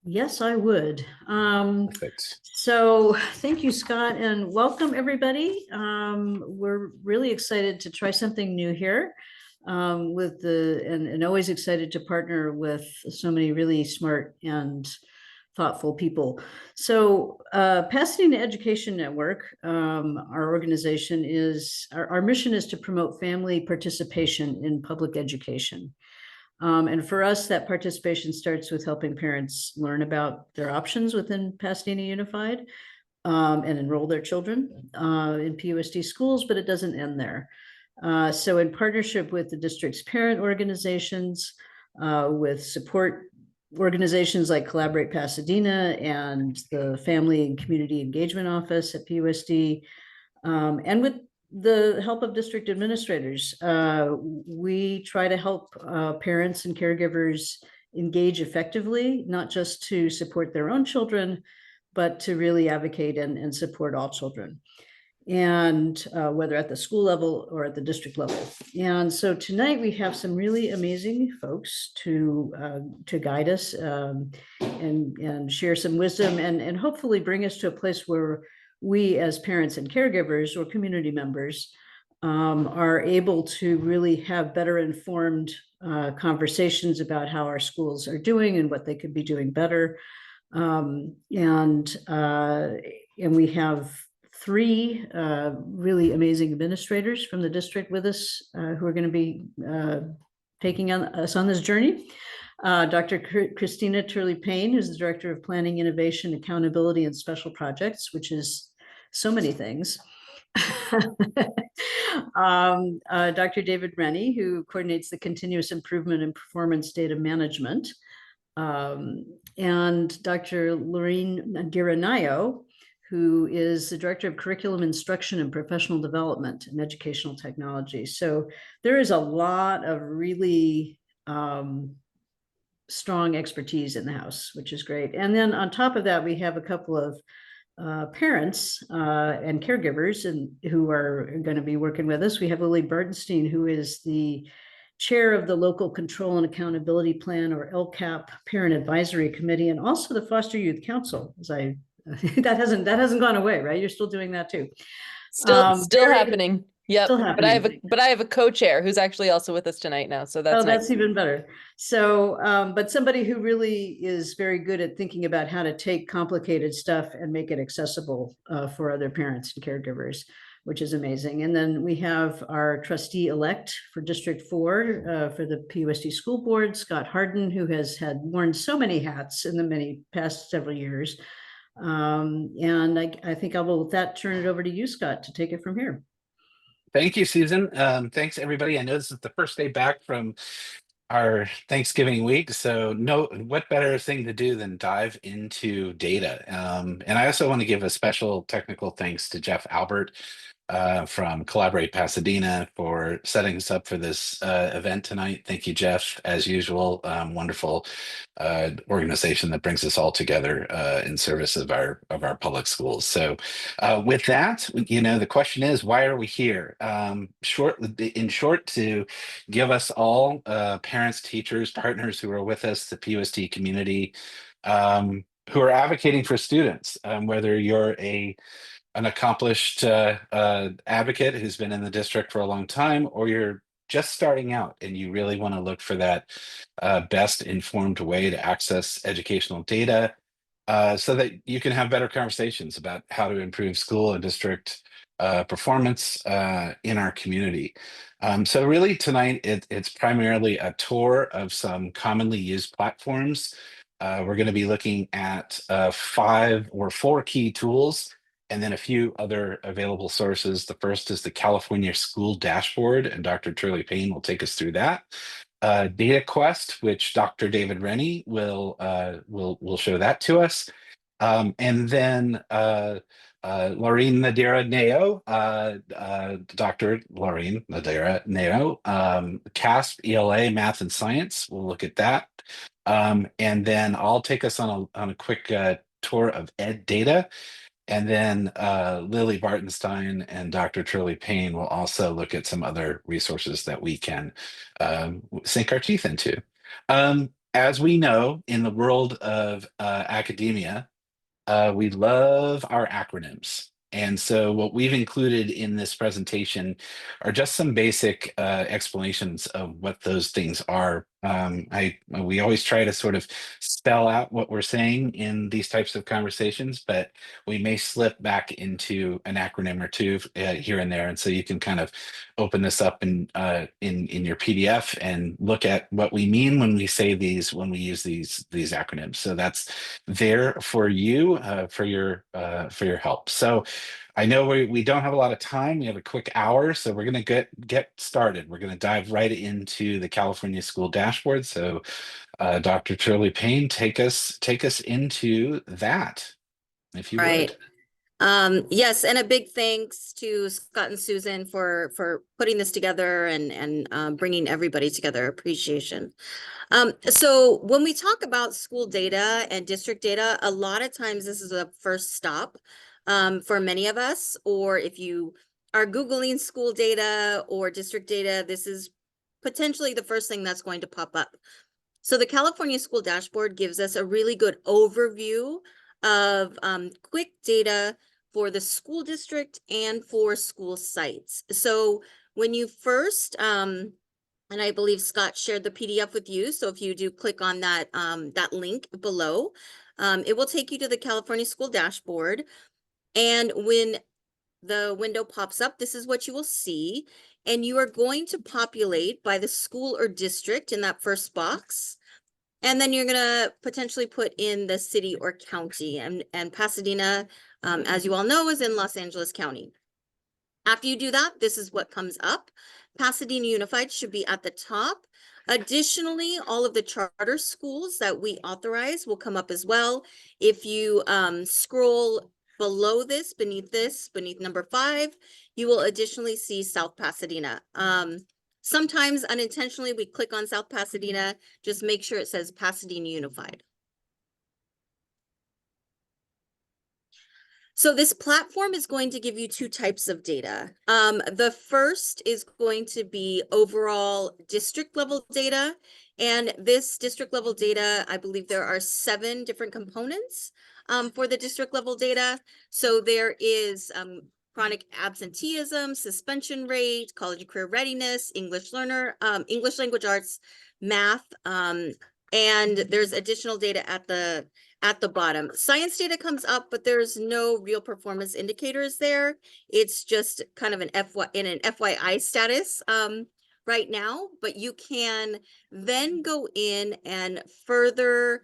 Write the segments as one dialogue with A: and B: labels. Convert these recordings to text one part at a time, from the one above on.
A: Yes, I would.
B: Perfect.
A: So thank you, Scott, and welcome everybody. We're really excited to try something new here and always excited to partner with so many really smart and thoughtful people. So Pasadena Education Network, our organization our mission is to promote family participation in public education. And for us, that participation starts with helping parents learn about their options within Pasadena Unified and enroll their children in PUSD schools, but it doesn't end there. So in partnership with the district's parent organizations, with support organizations like Collaborate Pasadena and the Family and Community Engagement Office at PUSD, and with the help of district administrators, we try to help parents and caregivers engage effectively, not just to support their own children, but to really advocate and support all children, and whether at the school level or at the district level. And so tonight we have some really amazing folks to guide us and share some wisdom and hopefully bring us to a place where we as parents and caregivers or community members are able to really have better informed conversations about how our schools are doing and what they could be doing better. And we have three really amazing administrators from the district with us who are going to be taking us on this journey. Dr. Kristina Turley-Payne, who's the Director of Planning, Innovation, Accountability, and Special Projects, which is so many things. Dr. David Rennie, who coordinates the continuous improvement and performance data management. And Dr. Nadirah Nayo, who is the Director of Curriculum Instruction and Professional Development and Educational Technology. So there is a lot of really strong expertise in the house, which is great. And then on top of that, we have a couple of parents and caregivers who are going to be working with us. We have Lily Bartenstein, who is the chair of the Local Control and Accountability Plan, or LCAP Parent Advisory Committee, and also the Foster Youth Council. That hasn't gone away, right? You're still doing that too.
C: Still happening. Yep.
A: Still happening.
C: But I have a co-chair who's actually also with us tonight now. So that's
A: nice. That's even better. So, but somebody who really is very good at thinking about how to take complicated stuff and make it accessible for other parents and caregivers, which is amazing. And then we have our trustee-elect for District 4 for the PUSD School Board, Scott Harden, who has worn so many hats in the past several years. And I think I will, with that, turn it over to you, Scott, to take it from here.
B: Thank you, Susan. Thanks, everybody. I know this is the first day back from our Thanksgiving week, so what better thing to do than dive into data. And I also want to give a special technical thanks to Jeff Albert from Collaborate Pasadena for setting us up for this event tonight. Thank you, Jeff, as usual. Wonderful organization that brings us all together in service of our public schools. So with that, the question is, why are we here? In short, to give us all parents, teachers, partners who are with us, the PUSD community, who are advocating for students, whether you're an accomplished advocate who's been in the district for a long time, or you're just starting out and you really want to look for that best informed way to access educational data so that you can have better conversations about how to improve school and district performance in our community. So really tonight, it's primarily a tour of some commonly used platforms. We're going to be looking at 5 or 4 key tools and then a few other available sources. The first is the California School Dashboard, and Dr. Turley-Payne will take us through that. DataQuest, which Dr. David Rennie will show that to us. And then Laureen Nadirah Nayo, Dr. Laureen Nadirah Nayo, CAASPP, ELA, Math and Science. We'll look at that. And then I'll take us on a quick tour of Ed Data. And then Lily Bartenstein and Dr. Turley-Payne will also look at some other resources that we can sink our teeth into. as we know, in the world of academia, we love our acronyms. And so what we've included in this presentation are just some basic explanations of what those things are. We always try to sort of spell out what we're saying in these types of conversations, but we may slip back into an acronym or two here and there. And so you can kind of open this up in your PDF and look at what we mean when we say these, when we use these acronyms. So that's there for you, for your help. So I know we don't have a lot of time. We have a quick hour, so we're going to get started. We're going to dive right into the California School Dashboard. So Dr. Turley-Payne, take us into that, if you
D: Right.
B: would.
D: Yes, and a big thanks to Scott and Susan for putting this together and bringing everybody together. Appreciation. So when we talk about school data and district data, a lot of times this is a first stop for many of us, or if you are Googling school data or district data, this is potentially the first thing that's going to pop up. So the California School Dashboard gives us a really good overview of quick data for the school district and for school sites. So when you first, and I believe Scott shared the PDF with you, so if you do click on that, that link below, it will take you to the California School Dashboard. And when the window pops up, this is what you will see. And you are going to populate by the school or district in that first box. And then you're going to potentially put in the city or county. And Pasadena, as you all know, is in Los Angeles County. After you do that, this is what comes up. Pasadena Unified should be at the top. Additionally, all of the charter schools that we authorize will come up as well. If you scroll below this, beneath number 5, you will additionally see South Pasadena. Sometimes unintentionally, we click on South Pasadena, just make sure it says Pasadena Unified. So this platform is going to give you 2 types of data. The first is going to be overall district level data. And this district level data, I believe there are 7 different components for the district level data. So there is chronic absenteeism, suspension rate, college and career readiness, English learner, English language arts, math, and there's additional data at the bottom. Science data comes up, but there's no real performance indicators there. It's just kind of an FYI status right now, but you can then go in and further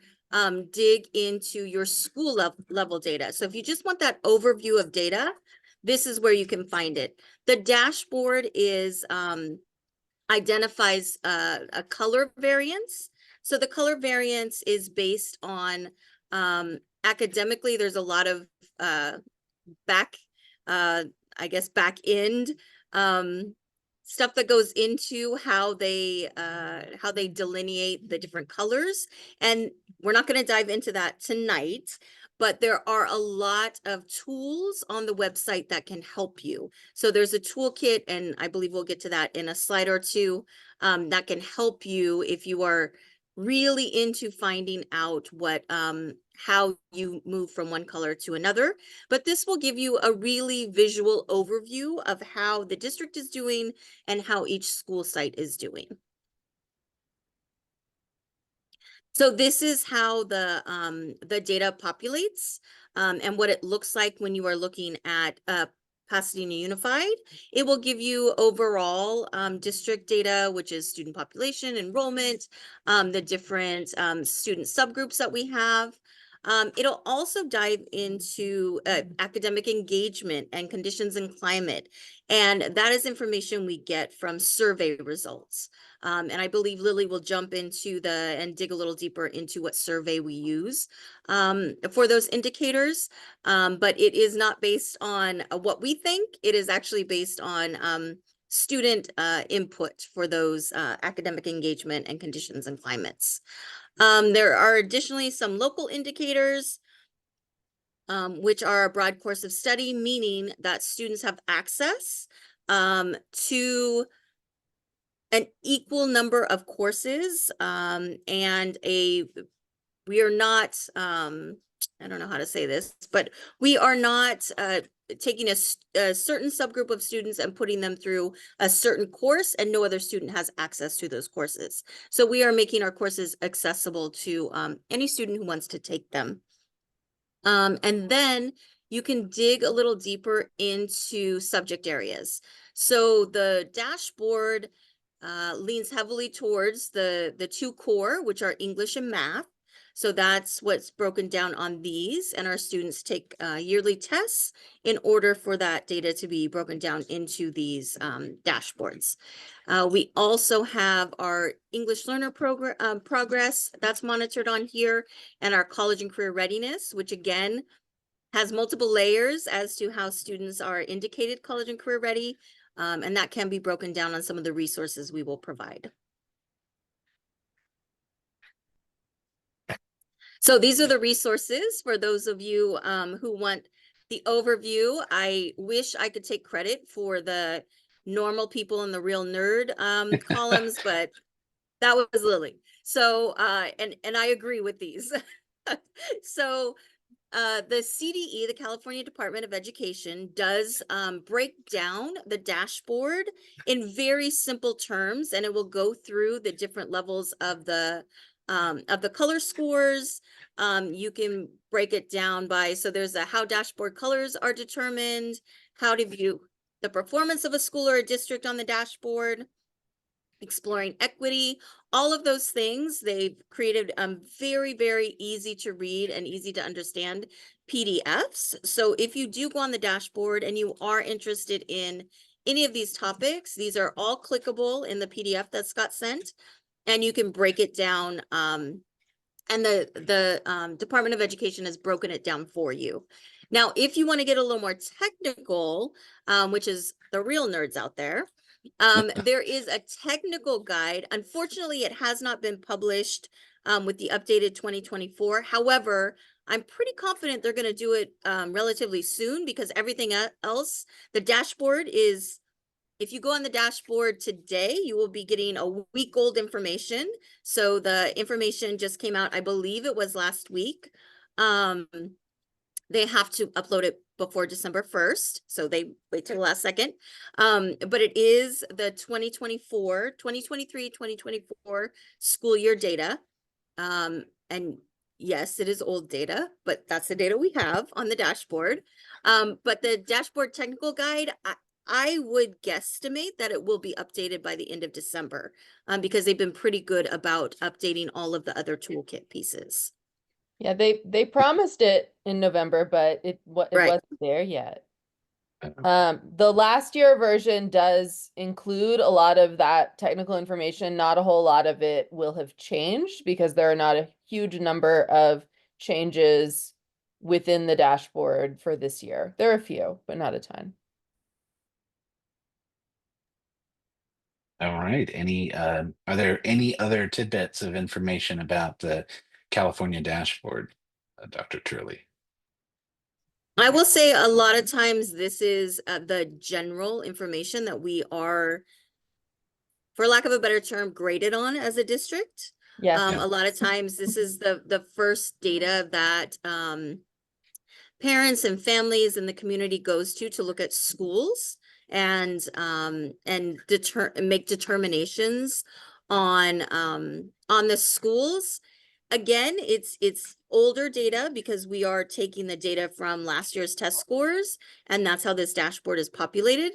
D: dig into your school level data. So if you just want that overview of data, this is where you can find it. The dashboard is identifies a color variance. So the color variance is based on academically, there's a lot of back end stuff that goes into how they delineate the different colors. And we're not going to dive into that tonight, but there are a lot of tools on the website that can help you. So there's a toolkit, and I believe we'll get to that in a slide or two, that can help you if you are really into finding out what how you move from one color to another. But this will give you a really visual overview of how the district is doing and how each school site is doing. So this is how the data populates and what it looks like when you are looking at Pasadena Unified. It will give you overall district data, which is student population, enrollment, the different student subgroups that we have. It'll also dive into academic engagement and conditions and climate. And that is information we get from survey results. And I believe Lily will jump into and dig a little deeper into what survey we use for those indicators. But it is not based on what we think. It is actually based on student input for those academic engagement and conditions and climates. There are additionally some local indicators, which are a broad course of study, meaning that students have access to an equal number of courses, and we are not, I don't know how to say this, but we are not taking a certain subgroup of students and putting them through a certain course, and no other student has access to those courses. So we are making our courses accessible to any student who wants to take them. And then you can dig a little deeper into subject areas. So the dashboard leans heavily towards the two core, which are English and math. So that's what's broken down on these, and our students take yearly tests in order for that data to be broken down into these dashboards. We also have our English learner progress that's monitored on here, and our college and career readiness, which again has multiple layers as to how students are indicated college and career ready, and that can be broken down on some of the resources we will provide. So these are the resources for those of you who want the overview. I wish I could take credit for the normal people and the real nerd columns, but that was Lily. So, and I agree with these. So the CDE, the California Department of Education, does break down the dashboard in very simple terms, and it will go through the different levels of the color scores. You can break it down by, so there's a how dashboard colors are determined, how to view the performance of a school or a district on the dashboard, exploring equity, all of those things. They've created very, very easy to read and easy to understand PDFs. So if you do go on the dashboard and you are interested in any of these topics, these are all clickable in the PDF that Scott sent, and you can break it down. And the Department of Education has broken it down for you. Now, if you want to get a little more technical, which is the real nerds out there, there is a technical guide. Unfortunately, it has not been published with the updated 2024. However, I'm pretty confident they're going to do it relatively soon, because everything else, the dashboard is, if you go on the dashboard today, you will be getting a week old information. So the information just came out, I believe it was last week. They have to upload it before December 1st. So they wait till the last second. But it is the 2023, 2024 school year data. And yes, it is old data, but that's the data we have on the dashboard. But the dashboard technical guide, I would guesstimate that it will be updated by the end of December, because they've been pretty good about updating all of the other toolkit pieces.
C: Yeah, they promised it in November, but it wasn't there yet. The last year version does include a lot of that technical information. Not a whole lot of it will have changed, because there are not a huge number of changes within the dashboard for this year. There are a few, but not a ton.
B: All right. Are there any other tidbits of information about the California dashboard, Dr. Turley?
D: I will say a lot of times this is the general information that we are, for lack of a better term, graded on as a district.
C: Yeah.
D: A lot of times this is the first data that parents and families in the community goes to look at schools and make determinations on the schools. Again, it's older data, because we are taking the data from last year's test scores, and that's how this dashboard is populated.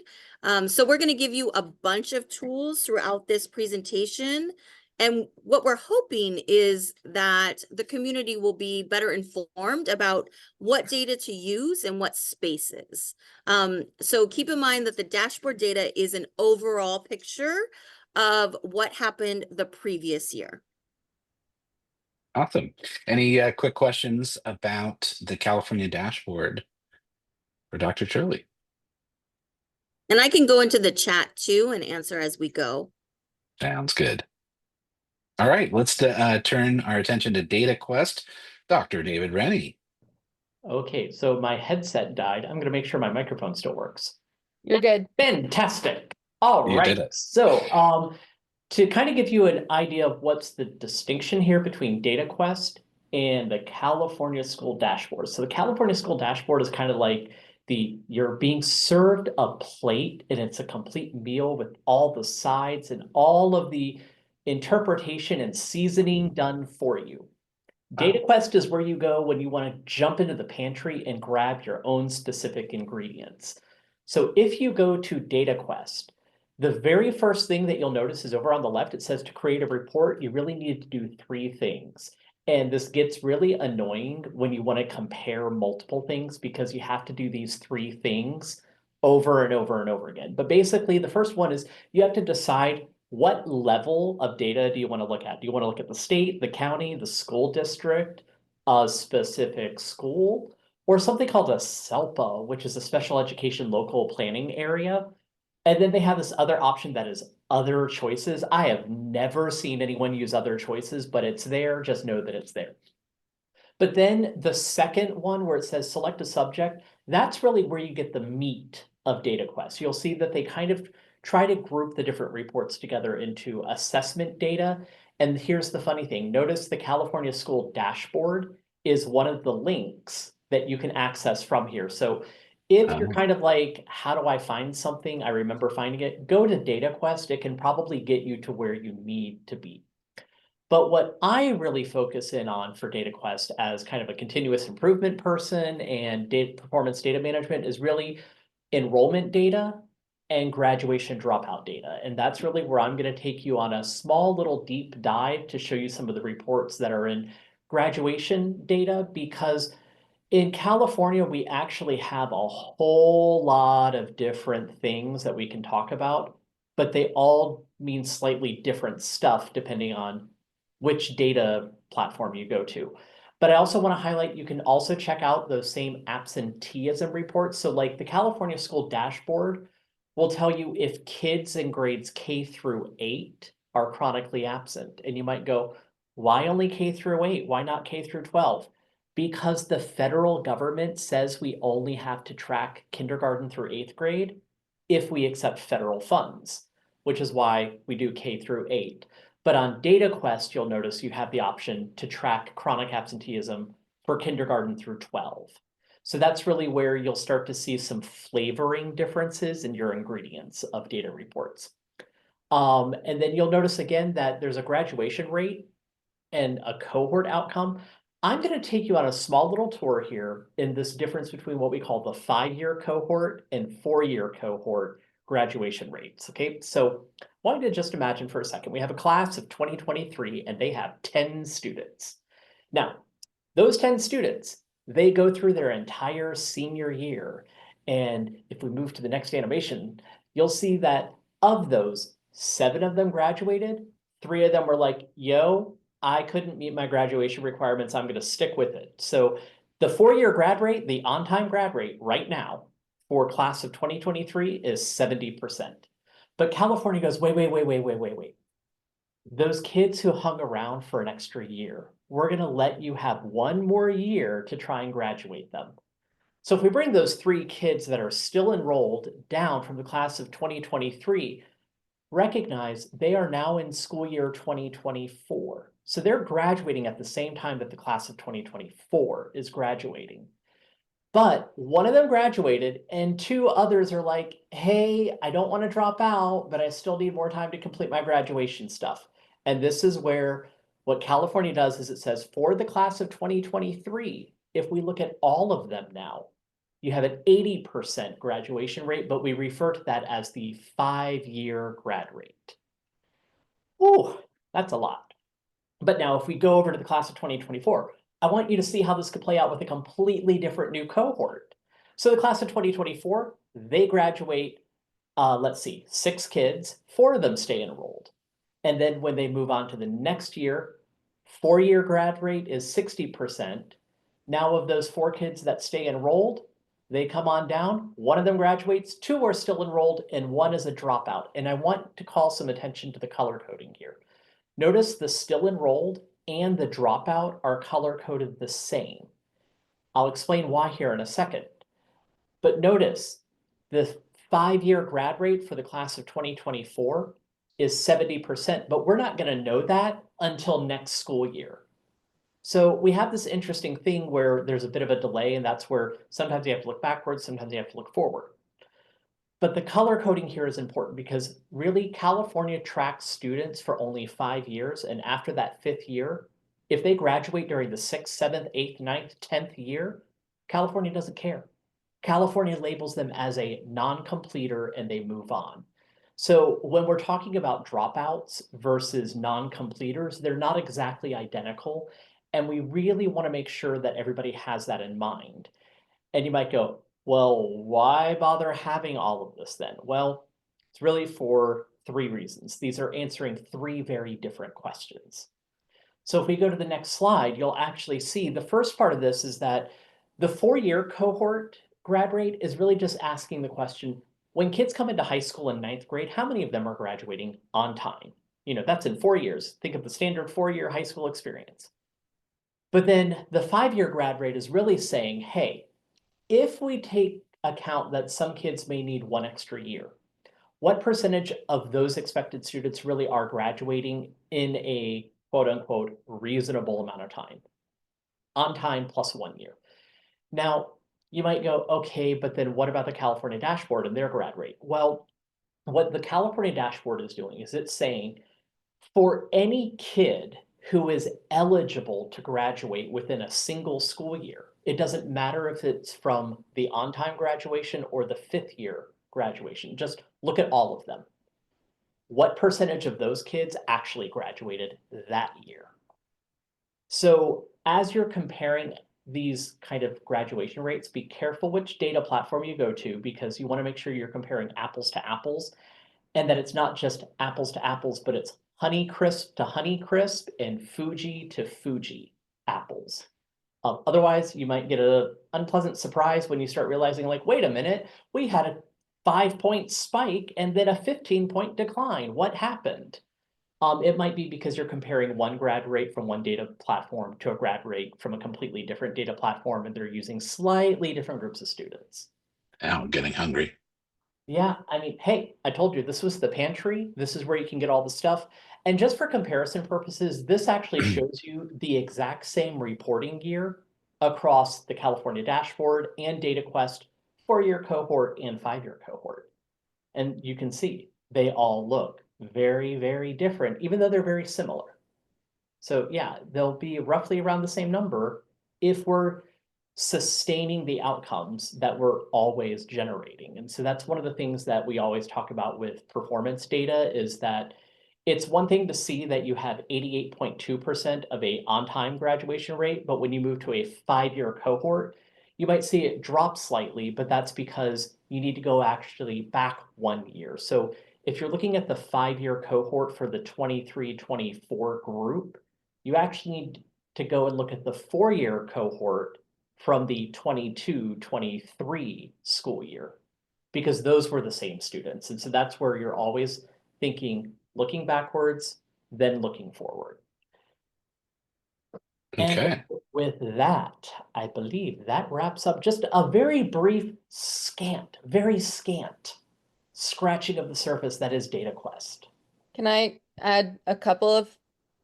D: So we're going to give you a bunch of tools throughout this presentation. And what we're hoping is that the community will be better informed about what data to use and what spaces. So keep in mind that the dashboard data is an overall picture of what happened the previous year.
B: Awesome. Any quick questions about the California dashboard for Dr. Turley?
D: And I can go into the chat too and answer as we go.
B: Sounds good. All right, let's turn our attention to DataQuest. Dr. David Rennie.
E: Okay, so my headset died. I'm going to make sure my microphone still works.
C: You're good.
E: Fantastic. All
B: You
E: right.
B: did it.
E: So to kind of give you an idea of what's the distinction here between DataQuest and the California School Dashboard. So the California School Dashboard is kind of like you're being served a plate and it's a complete meal with all the sides and all of the interpretation and seasoning done for you. DataQuest is where you go when you want to jump into the pantry and grab your own specific ingredients. So if you go to DataQuest, the very first thing that you'll notice is over on the left, it says to create a report, you really need to do 3 things. And this gets really annoying when you want to compare multiple things because you have to do these 3 things over and over and over again. But basically, the first one is you have to decide what level of data do you want to look at? Do you want to look at the state, the county, the school district, a specific school, or something called a SELPA, which is a special education local planning area? And then they have this other option that is other choices. I have never seen anyone use other choices, but it's there. Just know that it's there. But then the second one where it says select a subject, that's really where you get the meat of DataQuest. You'll see that they kind of try to group the different reports together into assessment data. And here's the funny thing. Notice the California School Dashboard is one of the links that you can access from here. So if you're kind of like, how do I find something? I remember finding it. Go to DataQuest. It can probably get you to where you need to be. But what I really focus in on for DataQuest as kind of a continuous improvement person and performance data management is really enrollment data and graduation dropout data. And that's really where I'm going to take you on a small little deep dive to show you some of the reports that are in graduation data, because in California, we actually have a whole lot of different things that we can talk about, but they all mean slightly different stuff depending on which data platform you go to. But I also want to highlight, you can also check out those same absenteeism reports. So like the California School Dashboard will tell you if kids in grades K through 8 are chronically absent. And you might go, why only K through 8? Why not K through 12? Because the federal government says we only have to track kindergarten through 8th grade if we accept federal funds, which is why we do K through 8. But on DataQuest, you'll notice you have the option to track chronic absenteeism for kindergarten through 12. So that's really where you'll start to see some flavoring differences in your ingredients of data reports. And then you'll notice again that there's a graduation rate and a cohort outcome. I'm going to take you on a small little tour here in this difference between what we call the 5-year cohort and 4-year cohort graduation rates. Okay, so I want you to just imagine for a second, we have a class of 2023 and they have 10 students. Now, those 10 students, they go through their entire senior year. And if we move to the next animation, you'll see that of those, 7 of them graduated. 3 of them were like, yo, I couldn't meet my graduation requirements. I'm going to stick with it. So the 4-year grad rate, the on-time grad rate right now for class of 2023 is 70%. But California goes, wait. Those kids who hung around for an extra year, we're going to let you have 1 more year to try and graduate them. So if we bring those 3 kids that are still enrolled down from the class of 2023, recognize they are now in school year 2024. So they're graduating at the same time that the class of 2024 is graduating. But one of them graduated and 2 others are like, hey, I don't want to drop out, but I still need more time to complete my graduation stuff. And this is where what California does is it says for the class of 2023, if we look at all of them now, you have an 80% graduation rate, but we refer to that as the 5-year grad rate. Ooh, that's a lot. But now if we go over to the class of 2024, I want you to see how this could play out with a completely different new cohort. So the class of 2024, they graduate, let's see, 6 kids, 4 of them stay enrolled. And then when they move on to the next year, 4-year grad rate is 60%. Now of those 4 kids that stay enrolled, they come on down, 1 of them graduates, 2 are still enrolled, and 1 is a dropout. And I want to call some attention to the color coding here. Notice the still enrolled and the dropout are color coded the same. I'll explain why here in a second. But notice the 5-year grad rate for the class of 2024 is 70%, but we're not going to know that until next school year. So we have this interesting thing where there's a bit of a delay, and that's where sometimes you have to look backwards, sometimes you have to look forward. But the color coding here is important because really California tracks students for only 5 years. And after that 5th year, if they graduate during the 6th, 7th, 8th, 9th, 10th year, California doesn't care. California labels them as a non-completer and they move on. So when we're talking about dropouts versus non-completers, they're not exactly identical. And we really want to make sure that everybody has that in mind. And you might go, well, why bother having all of this then? Well, it's really for 3 reasons. These are answering 3 very different questions. So if we go to the next slide, you'll actually see the first part of this is that the 4-year cohort grad rate is really just asking the question, when kids come into high school in 9th grade, how many of them are graduating on time? You know, that's in 4 years. Think of the standard 4-year high school experience. But then the 5-year grad rate is really saying, hey, if we take account that some kids may need 1 extra year, what percentage of those expected students really are graduating in a quote unquote reasonable amount of time? On time plus 1 year. Now, you might go, okay, but then what about the California dashboard and their grad rate? Well, what the California dashboard is doing is it's saying for any kid who is eligible to graduate within a single school year, it doesn't matter if it's from the on-time graduation or the 5th year graduation. Just look at all of them. What percentage of those kids actually graduated that year? So as you're comparing these kind of graduation rates, be careful which data platform you go to because you want to make sure you're comparing apples to apples and that it's not just apples to apples, but it's Honeycrisp to Honeycrisp and Fuji to Fuji apples. Otherwise, you might get an unpleasant surprise when you start realizing, like, wait a minute, we had a 5-point spike and then a 15-point decline. What happened? It might be because you're comparing one grad rate from one data platform to a grad rate from a completely different data platform, and they're using slightly different groups of students.
B: Now I'm getting hungry.
E: Yeah, I mean, hey, I told you this was the pantry. This is where you can get all the stuff. And just for comparison purposes, this actually shows you the exact same reporting year across the California dashboard and DataQuest 4-year cohort and 5-year cohort. And you can see they all look very, very different, even though they're very similar. So yeah, they'll be roughly around the same number if we're sustaining the outcomes that we're always generating. And so that's one of the things that we always talk about with performance data is that it's one thing to see that you have 88.2% of a on-time graduation rate, but when you move to a 5-year cohort, you might see it drop slightly, but that's because you need to go actually back 1 year. So if you're looking at the 5-year cohort for the 23-24 group, you actually need to go and look at the 4-year cohort from the 22-23 school year, because those were the same students. And so that's where you're always thinking, looking backwards, then looking forward.
B: Okay.
E: And with that, I believe that wraps up just a very brief, very scant scratching of the surface that is DataQuest.
C: Can I add a couple of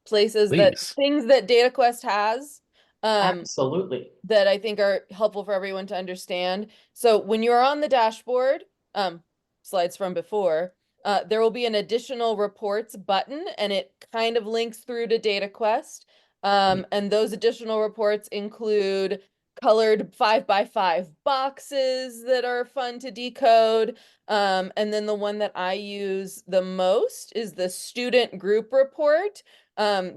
C: places
B: Please.
C: things that DataQuest has?
E: Absolutely.
C: That I think are helpful for everyone to understand. So when you're on the dashboard, slides from before, there will be an additional reports button and it kind of links through to DataQuest. And those additional reports include colored 5x5 boxes that are fun to decode. And then the one that I use the most is the student group report,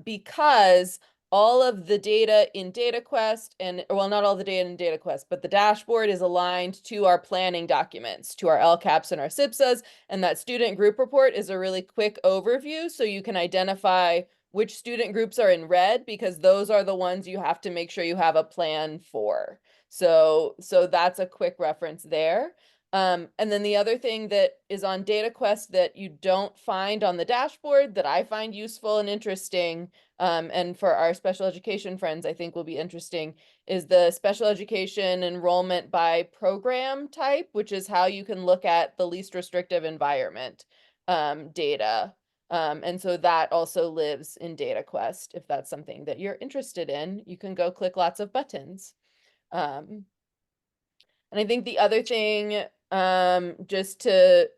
C: because all of the data in DataQuest well, not all the data in DataQuest, but the dashboard is aligned to our planning documents, to our LCAPs and our SIPSAs, and that student group report is a really quick overview so you can identify which student groups are in red because those are the ones you have to make sure you have a plan for. So that's a quick reference there. And then the other thing that is on DataQuest that you don't find on the dashboard that I find useful and interesting, and for our special education friends, I think will be interesting, is the special education enrollment by program type, which is how you can look at the least restrictive environment data. And so that also lives in DataQuest. If that's something that you're interested in, you can go click lots of buttons. And I think the other thing, just to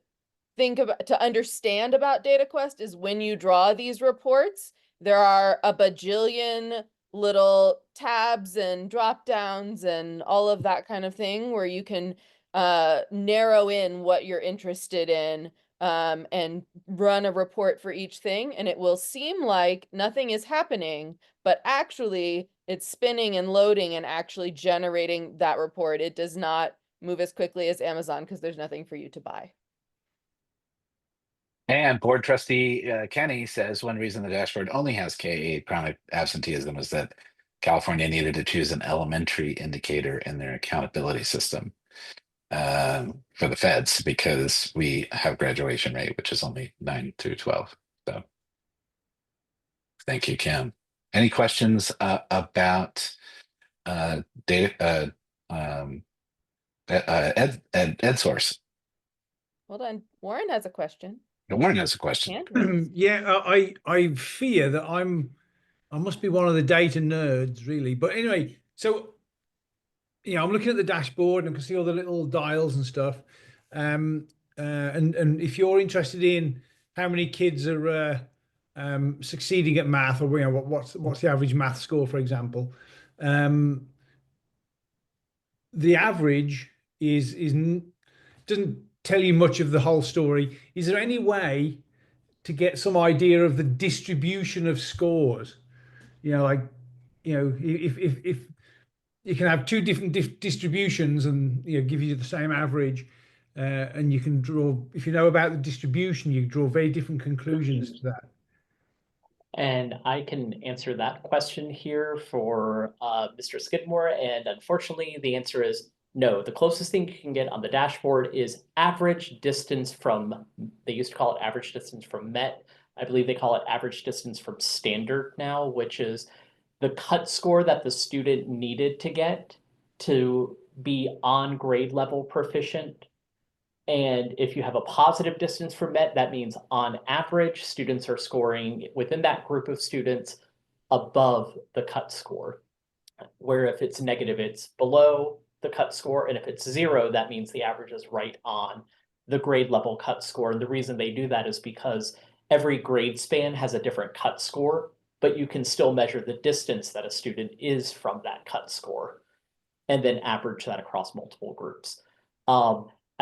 C: understand about DataQuest is when you draw these reports, there are a bajillion little tabs and drop downs and all of that kind of thing where you can narrow in what you're interested in and run a report for each thing, and it will seem like nothing is happening, but actually it's spinning and loading and actually generating that report. It does not move as quickly as Amazon because there's nothing for you to buy.
B: And board trustee Kenne says one reason the dashboard only has K8 chronic absenteeism is that California needed to choose an elementary indicator in their accountability system for the feds because we have graduation rate, which is only 9 through 12. So thank you, Kim. Any questions about data EdSource?
C: Hold on, Warren has a question.
B: Warren has a question.
F: Yeah, I fear that I must be one of the data nerds, really. But anyway, so I'm looking at the dashboard and I can see all the little dials and stuff. And if you're interested in how many kids are succeeding at math, or what's the average math score, for example, the average doesn't tell you much of the whole story. Is there any way to get some idea of the distribution of scores? If you can have two different distributions and give you the same average, and you can draw, if you know about the distribution, you draw very different conclusions to that.
E: And I can answer that question here for Mr. Skidmore. And unfortunately, the answer is no. The closest thing you can get on the dashboard is average distance from, they used to call it average distance from MET. I believe they call it average distance from standard now, which is the cut score that the student needed to get to be on grade level proficient. And if you have a positive distance from MET, that means on average, students are scoring within that group of students above the cut score. Where if it's negative, it's below the cut score. And if it's 0, that means the average is right on the grade level cut score. And the reason they do that is because every grade span has a different cut score, but you can still measure the distance that a student is from that cut score and then average that across multiple groups.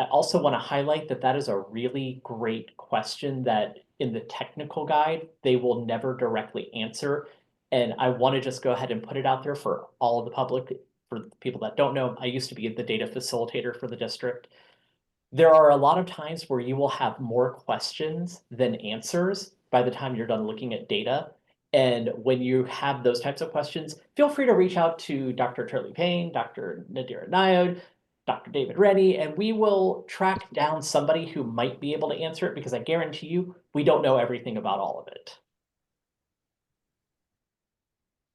E: I also want to highlight that that is a really great question that in the technical guide, they will never directly answer. And I want to just go ahead and put it out there for all of the public, for people that don't know. I used to be the data facilitator for the district. There are a lot of times where you will have more questions than answers by the time you're done looking at data. And when you have those types of questions, feel free to reach out to Dr. Turley-Payne, Dr. Nadirah Nayo, Dr. David Rennie, and we will track down somebody who might be able to answer it, because I guarantee you, we don't know everything about all of it.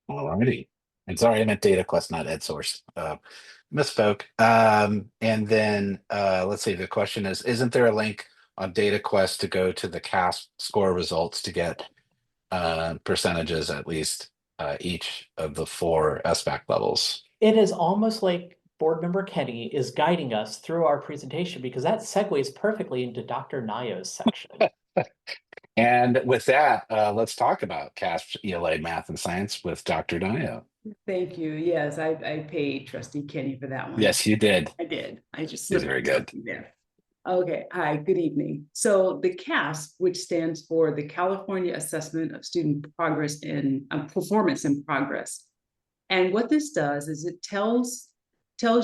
B: Alrighty. And sorry, I meant DataQuest, not EdSource. Misspoke. And then let's see, the question is, isn't there a link on DataQuest to go to the CAASPP score results to get percentages at least each of the 4 SBAC levels?
E: It is almost like Board Member Kenne is guiding us through our presentation, because that segues perfectly into Dr. Nayo's section.
B: And with that, let's talk about CAASPP ELA Math and Science with Dr. Nayo.
G: Thank you. Yes, I paid Trustee Kenne for that one.
B: Yes, you did.
G: I did. I just
B: He's very good.
G: there. Okay. Hi, good evening. So the CAASPP, which stands for the California Assessment of Student Progress in Performance and Progress. And what this does is it tells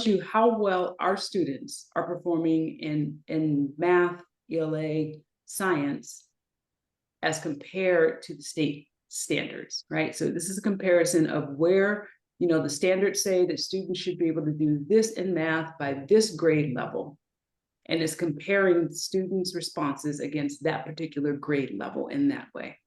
G: you how well our students are performing in math, ELA, science, as compared to the state standards, right? So this is a comparison of where, the standards say that students should be able to do this in math by this grade level. And it's comparing students' responses against that particular grade level in that way.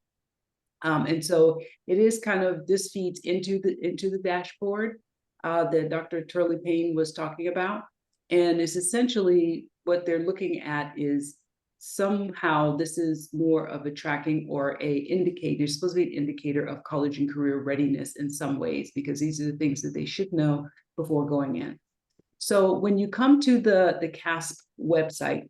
G: And so it is kind of, this feeds into the dashboard that Dr. Turley-Payne was talking about. And it's essentially what they're looking at is somehow this is more of a tracking or a indicator, supposed to be an indicator of college and career readiness in some ways, because these are the things that they should know before going in. So when you come to the CAASPP website,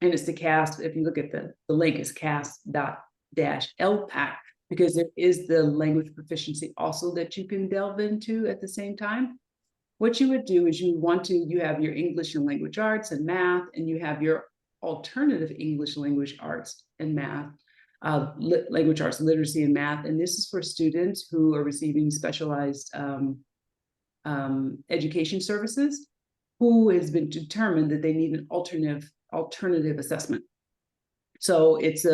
G: and it's the CAASPP, if you look at the link is CAASPP.-LPAC, because there is the language proficiency also that you can delve into at the same time. What you would do is you have your English and language arts and math, and you have your alternative English language arts and math, language arts, literacy and math. And this is for students who are receiving specialized education services, who has been determined that they need an alternative assessment. So it's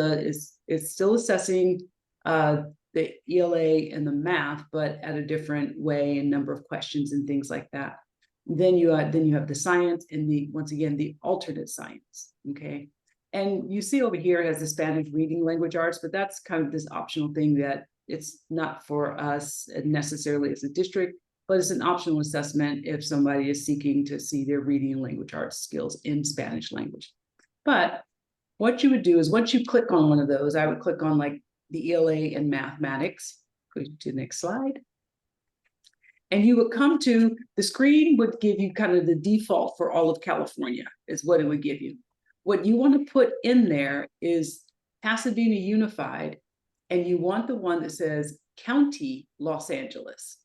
G: still assessing the ELA and the math, but at a different way and number of questions and things like that. Then you have the science and once again the alternate science. Okay, and you see over here it has the Spanish reading language arts, but that's kind of this optional thing that it's not for us necessarily as a district, but it's an optional assessment if somebody is seeking to see their reading and language arts skills in Spanish language. But what you would do is once you click on one of those, I would click on like the ELA and mathematics. Go to the next slide. And you would come to, the screen would give you kind of the default for all of California is what it would give you. What you want to put in there is Pasadena Unified, and you want the one that says County Los Angeles,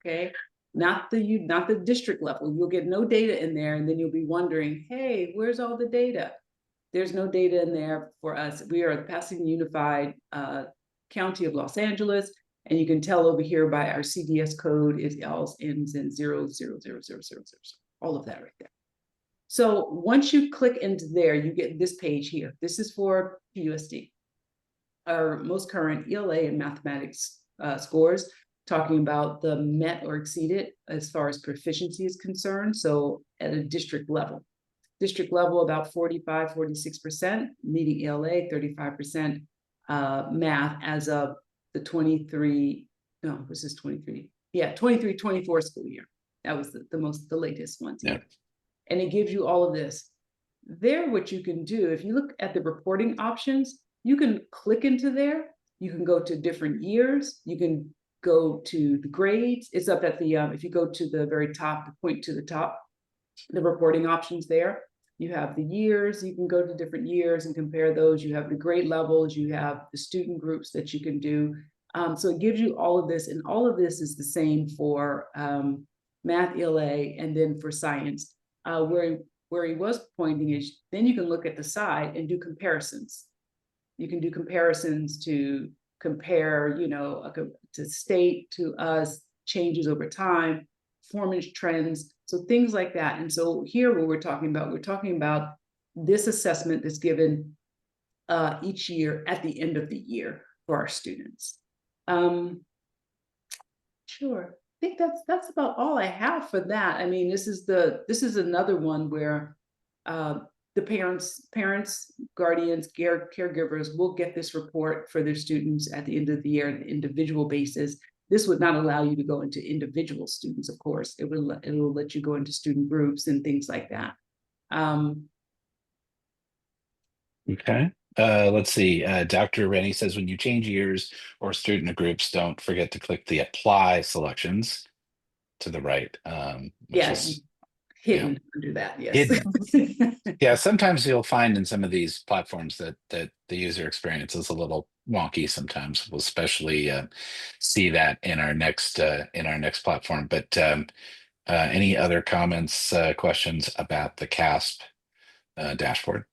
G: okay? Not the district level. You'll get no data in there, and then you'll be wondering, hey, where's all the data? There's no data in there for us. We are the Pasadena Unified County of Los Angeles. And you can tell over here by our CDS code, it all ends in 0000000, all of that right there. So once you click into there, you get this page here. This is for PUSD, our most current ELA and mathematics scores, talking about the met or exceeded as far as proficiency is concerned. So at a district level about 45–46%, meeting ELA, 35% math as of the 23–24 school year. That was the latest ones here. And it gives you all of this. There, what you can do, if you look at the reporting options, you can click into there. You can go to different years. You can go to the grades. It's up at the, if you go to the very top, point to the top, the reporting options there. You have the years, you can go to different years and compare those. You have the grade levels, you have the student groups that you can do. So it gives you all of this, and all of this is the same for math, ELA, and then for science. Where he was pointing is, then you can look at the side and do comparisons. You can do comparisons to compare, to state, to us, changes over time, performance trends, so things like that. And so here what we're talking about this assessment that's given each year at the end of the year for our students. Sure, I think that's about all I have for that. I mean, this is another one where the parents, guardians, caregivers will get this report for their students at the end of the year on an individual basis. This would not allow you to go into individual students, of course. It will let you go into student groups and things like that.
B: Okay. Let's see. Dr. Rennie says, when you change years or student groups, don't forget to click the apply selections to the right.
G: Yes, hidden under that, yes.
B: Hidden. Yeah, sometimes you'll find in some of these platforms that the user experience is a little wonky sometimes. We'll especially see that in our next platform. But any other comments, questions about the CAASPP dashboard?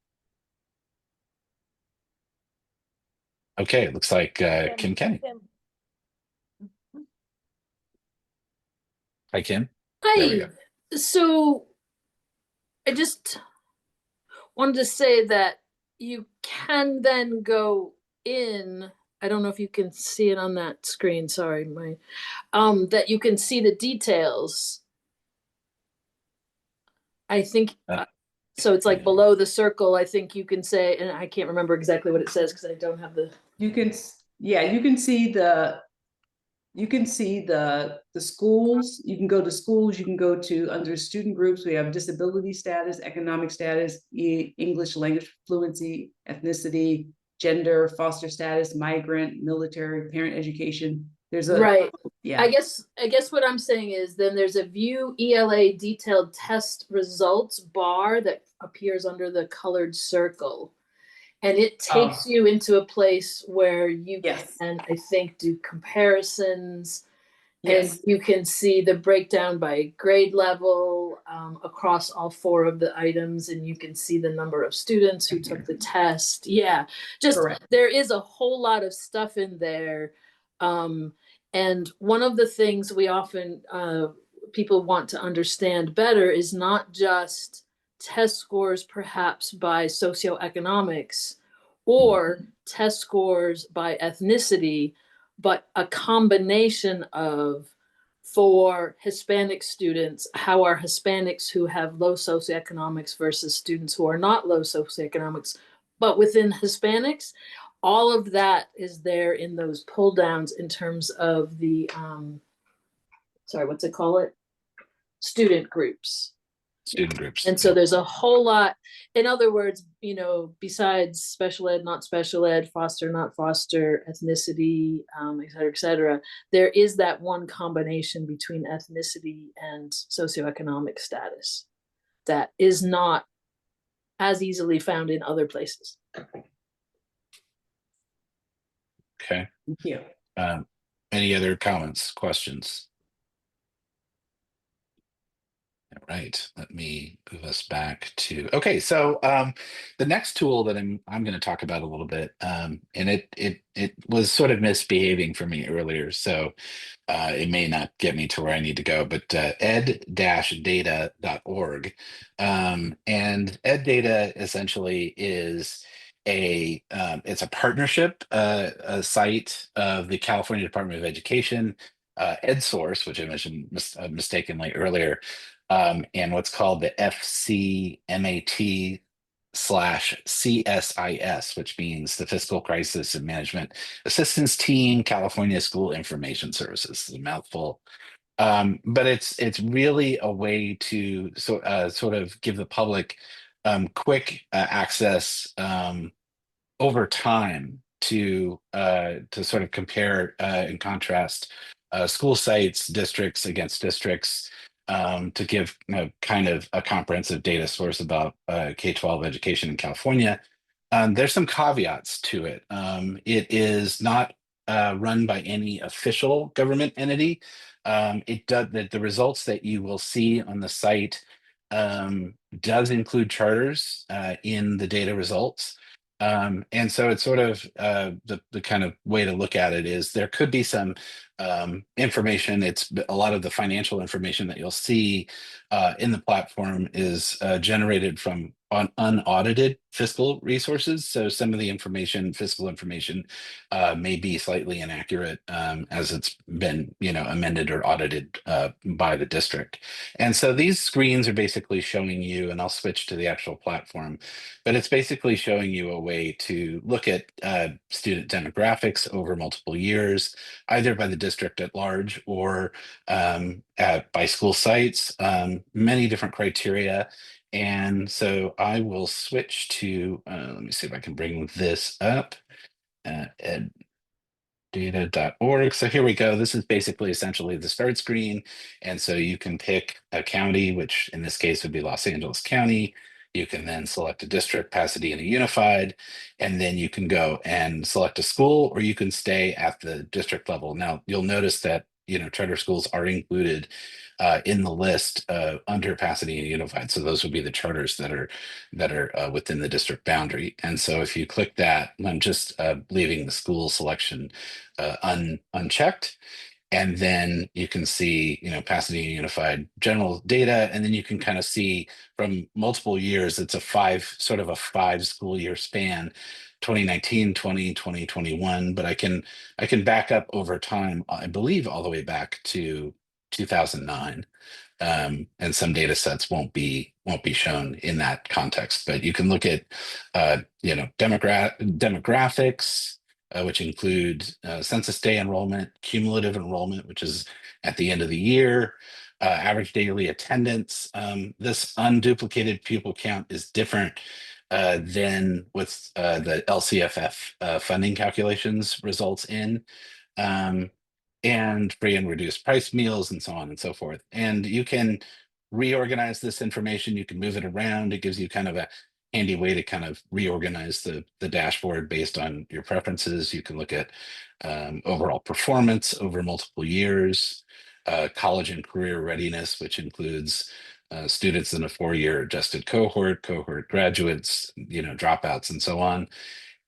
B: Okay, it looks like Kenne. Hi, Kim.
H: Hi. So I just wanted to say that you can then go in. I don't know if you can see it on that screen. Sorry, that you can see the details. I think so. It's like below the circle. I think you can say, and I can't remember exactly what it says because I don't have the.
G: You can see you can see the schools. You can go to schools. You can go to under student groups. We have disability status, economic status, English language fluency, ethnicity, gender, foster status, migrant, military, parent education. There's a
H: Right.
G: yeah.
H: I guess what I'm saying is then there's a view ELA detailed test results bar that appears under the colored circle. And it takes you into a place where you
G: Yes.
H: can, I think, do comparisons.
G: Yes.
H: And you can see the breakdown by grade level across all 4 of the items, and you can see the number of students who took the test. Yeah, just
G: Correct.
H: there is a whole lot of stuff in there. And one of the things we often people want to understand better is not just test scores perhaps by socioeconomics or test scores by ethnicity, but a combination of, for Hispanic students, how are Hispanics who have low socioeconomics versus students who are not low socioeconomics, but within Hispanics, all of that is there in those pull downs in terms of the, sorry, what's it call it? Student groups.
B: Student groups.
H: And so there's a whole lot, in other words, you know, besides special ed, not special ed, foster, not foster, ethnicity, et cetera, there is that one combination between ethnicity and socioeconomic status that is not as easily found in other places.
B: Okay.
G: Thank you.
B: Any other comments, questions? All right, let me move us back to, okay, so the next tool that I'm going to talk about a little bit, and it was sort of misbehaving for me earlier, so it may not get me to where I need to go, but ed-data.org, and ed-data essentially is it's a partnership a site of the California Department of Education, EdSource, which I mentioned mistakenly earlier, and what's called the FCMAT/CSIS, which means the Fiscal Crisis and Management Assistance Team, California School Information Services. It's a mouthful, but it's really a way to sort of give the public quick access over time to sort of compare and contrast school sites, districts against districts, to give kind of a comprehensive data source about K-12 education in California. There's some caveats to it. It is not run by any official government entity. It does the results that you will see on the site does include charters in the data results. And so it's sort of the kind of way to look at it is there could be some information. It's a lot of the financial information that you'll see in the platform is generated from unaudited fiscal resources. So some of the fiscal information may be slightly inaccurate as it's been, amended or audited by the district. And so these screens are basically showing you, and I'll switch to the actual platform, but it's basically showing you a way to look at student demographics over multiple years, either by the district at large or by school sites, many different criteria. And so I will switch to, let me see if I can bring this up, eddata.org. So here we go. This is basically essentially the start screen. And so you can pick a county, which in this case would be Los Angeles County. You can then select a district, Pasadena Unified, and then you can go and select a school, or you can stay at the district level. Now, you'll notice that charter schools are included in the list under Pasadena Unified. So those would be the charters that are within the district boundary. And so if you click that, I'm just leaving the school selection unchecked. And then you can see, Pasadena Unified general data, and then you can kind of see from multiple years, it's a five school year span, 2019, 20, 2021, but I can back up over time, I believe all the way back to 2009. And some data sets won't be shown in that context, but you can look at demographics, which include census day enrollment, cumulative enrollment, which is at the end of the year, average daily attendance. This unduplicated pupil count is different than with the LCFF funding calculations results in, and free and reduced price meals and so on and so forth. And you can reorganize this information. You can move it around. It gives you kind of a handy way to kind of reorganize the dashboard based on your preferences. You can look at overall performance over multiple years, college and career readiness, which includes students in a 4-year adjusted cohort graduates, dropouts and so on.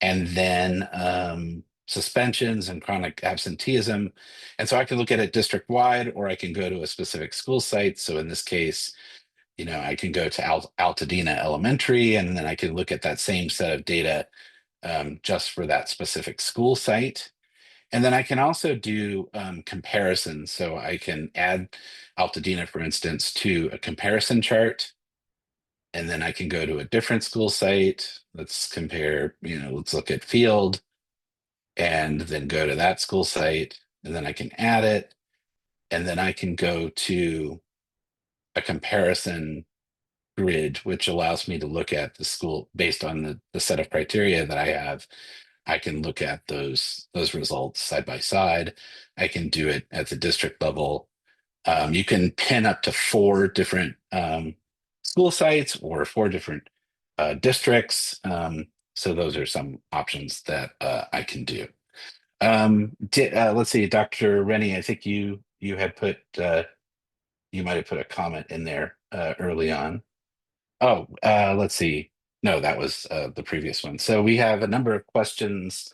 B: And then suspensions and chronic absenteeism. And so I can look at it district wide, or I can go to a specific school site. So in this case, I can go to Altadena Elementary, and then I can look at that same set of data just for that specific school site. And then I can also do comparisons. So I can add Altadena, for instance, to a comparison chart. And then I can go to a different school site. Let's compare, let's look at Field, and then go to that school site. And then I can add it. And then I can go to a comparison grid, which allows me to look at the school based on the set of criteria that I have. I can look at those results side by side. I can do it at the district level. You can pin up to 4 different school sites or 4 different districts. So those are some options that I can do. Let's see, Dr. Rennie, I think you had put, you might have put a comment in there early on. Oh, let's see. No, that was the previous one. So we have a number of questions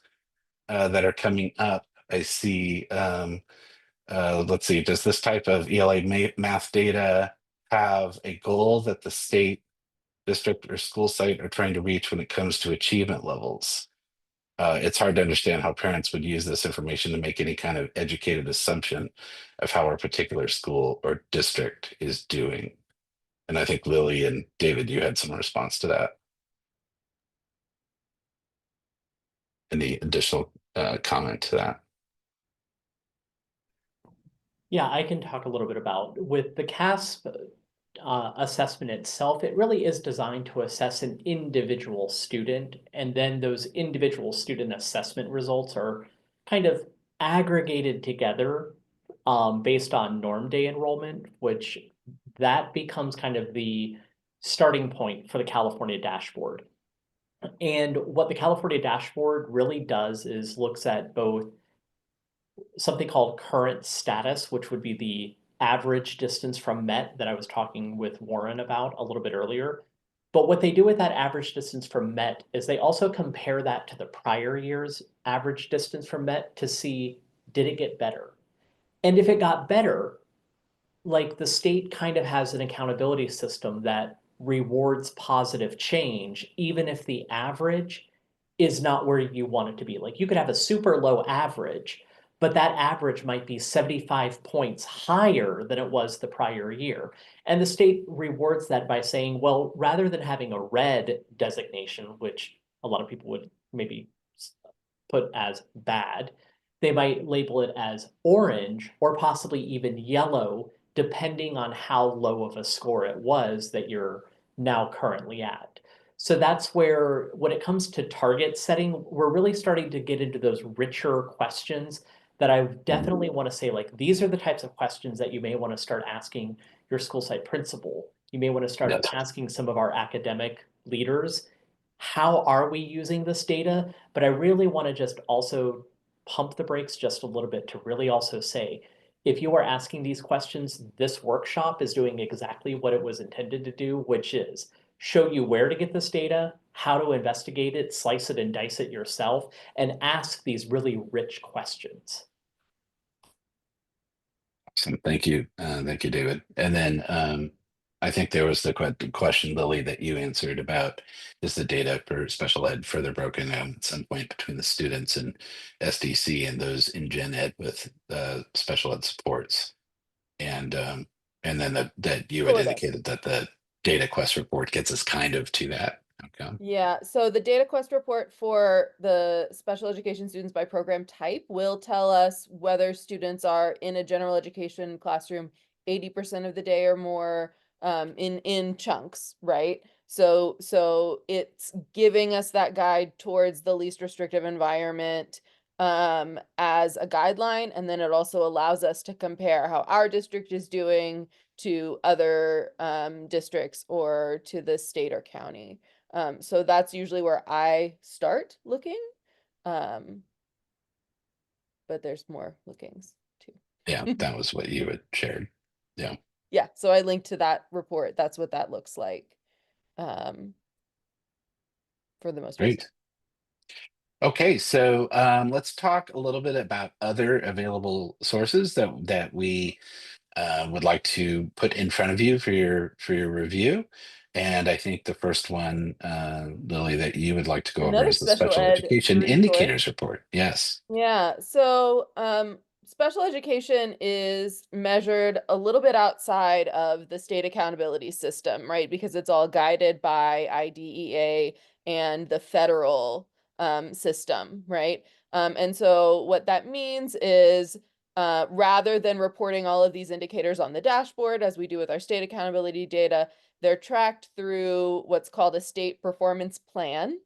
B: that are coming up. I see, let's see, does this type of ELA math data have a goal that the state, district, or school site are trying to reach when it comes to achievement levels? It's hard to understand how parents would use this information to make any kind of educated assumption of how a particular school or district is doing. And I think Lily and David, you had some response to that. Any additional comment to that?
E: Yeah, I can talk a little bit about with the CAASPP assessment itself. It really is designed to assess an individual student, and then those individual student assessment results are kind of aggregated together based on norm day enrollment, which that becomes kind of the starting point for the California dashboard. And what the California dashboard really does is looks at both something called current status, which would be the average distance from MET that I was talking with Warren about a little bit earlier. But what they do with that average distance from MET is they also compare that to the prior year's average distance from MET to see, did it get better? And if it got better, like the state kind of has an accountability system that rewards positive change, even if the average is not where you want it to be. Like you could have a super low average, but that average might be 75 points higher than it was the prior year. And the state rewards that by saying, well, rather than having a red designation, which a lot of people would maybe put as bad, they might label it as orange or possibly even yellow, depending on how low of a score it was that you're now currently at. So that's where, when it comes to target setting, we're really starting to get into those richer questions that I definitely want to say, like, these are the types of questions that you may want to start asking your school site principal. You may want to start asking some of our academic leaders, how are we using this data? But I really want to just also pump the brakes just a little bit to really also say, if you are asking these questions, this workshop is doing exactly what it was intended to do, which is show you where to get this data, how to investigate it, slice it and dice it yourself, and ask these really rich questions.
B: Awesome. Thank you. Thank you, David. And then I think there was the question, Lily, that you answered about, is the data for special ed further broken down at some point between the students and SDC and those in gen ed with special ed supports? And then that you had indicated that the DataQuest report gets us kind of to that Okay.
C: Yeah, so the DataQuest report for the special education students by program type will tell us whether students are in a general education classroom 80% of the day or more, in chunks, right? So it's giving us that guide towards the least restrictive environment as a guideline, and then it also allows us to compare how our district is doing to other districts or to the state or county. So that's usually where I start looking. But there's more lookings too.
B: Yeah, that was what you had shared. Yeah.
C: Yeah, so I linked to that report. That's what that looks like. For the most
B: Great.
C: recent.
B: Okay, so let's talk a little bit about other available sources that we would like to put in front of you for your review. And I think the first one, Lily, that you would like to go over
C: Another
B: is the
C: special
B: Special
C: ed
B: Education
C: resource.
B: Indicators Report. Yes.
C: Yeah, so special education is measured a little bit outside of the state accountability system, right? Because it's all guided by IDEA and the federal system, right? And so what that means is rather than reporting all of these indicators on the dashboard, as we do with our state accountability data, they're tracked through what's called a state performance plan.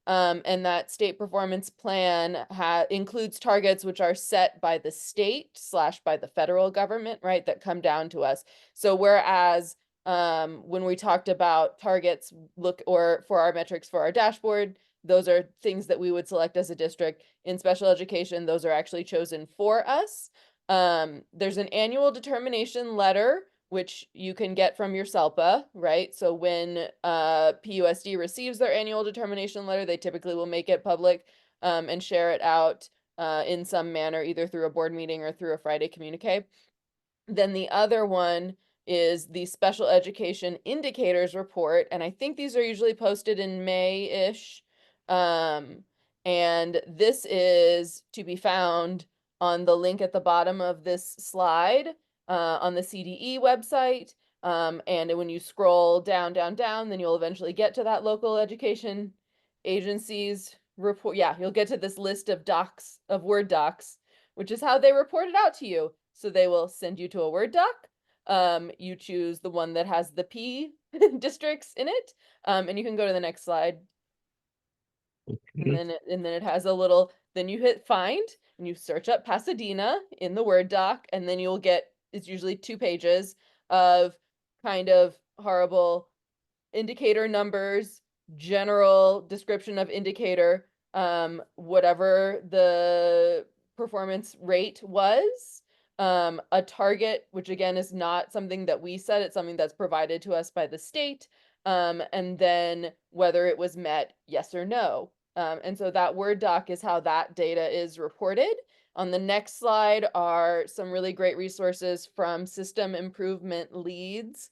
C: And that state performance plan includes targets which are set by the state / by the federal government, right, that come down to us. So whereas when we talked about targets for our metrics for our dashboard, those are things that we would select as a district. In special education, those are actually chosen for us. There's an annual determination letter which you can get from your SELPA, right? So when PUSD receives their annual determination letter, they typically will make it public and share it out in some manner, either through a board meeting or through a Friday communique. Then the other one is the Special Education Indicators Report, and I think these are usually posted in May-ish. And this is to be found on the link at the bottom of this slide on the CDE website. And when you scroll down, then you'll eventually get to that local education agency's report. Yeah, you'll get to this list of docs, of Word docs, which is how they report it out to you. So they will send you to a Word doc. You choose the one that has the P districts in it. And you can go to the next slide. And then it has a little, then you hit find and you search up Pasadena in the Word doc, and then you'll get, it's usually 2 pages of kind of horrible indicator numbers, general description of indicator, whatever the performance rate was, a target, which again is not something that we set, it's something that's provided to us by the state, and then whether it was met, yes or no. And so that Word doc is how that data is reported. On the next slide are some really great resources from System Improvement Leads,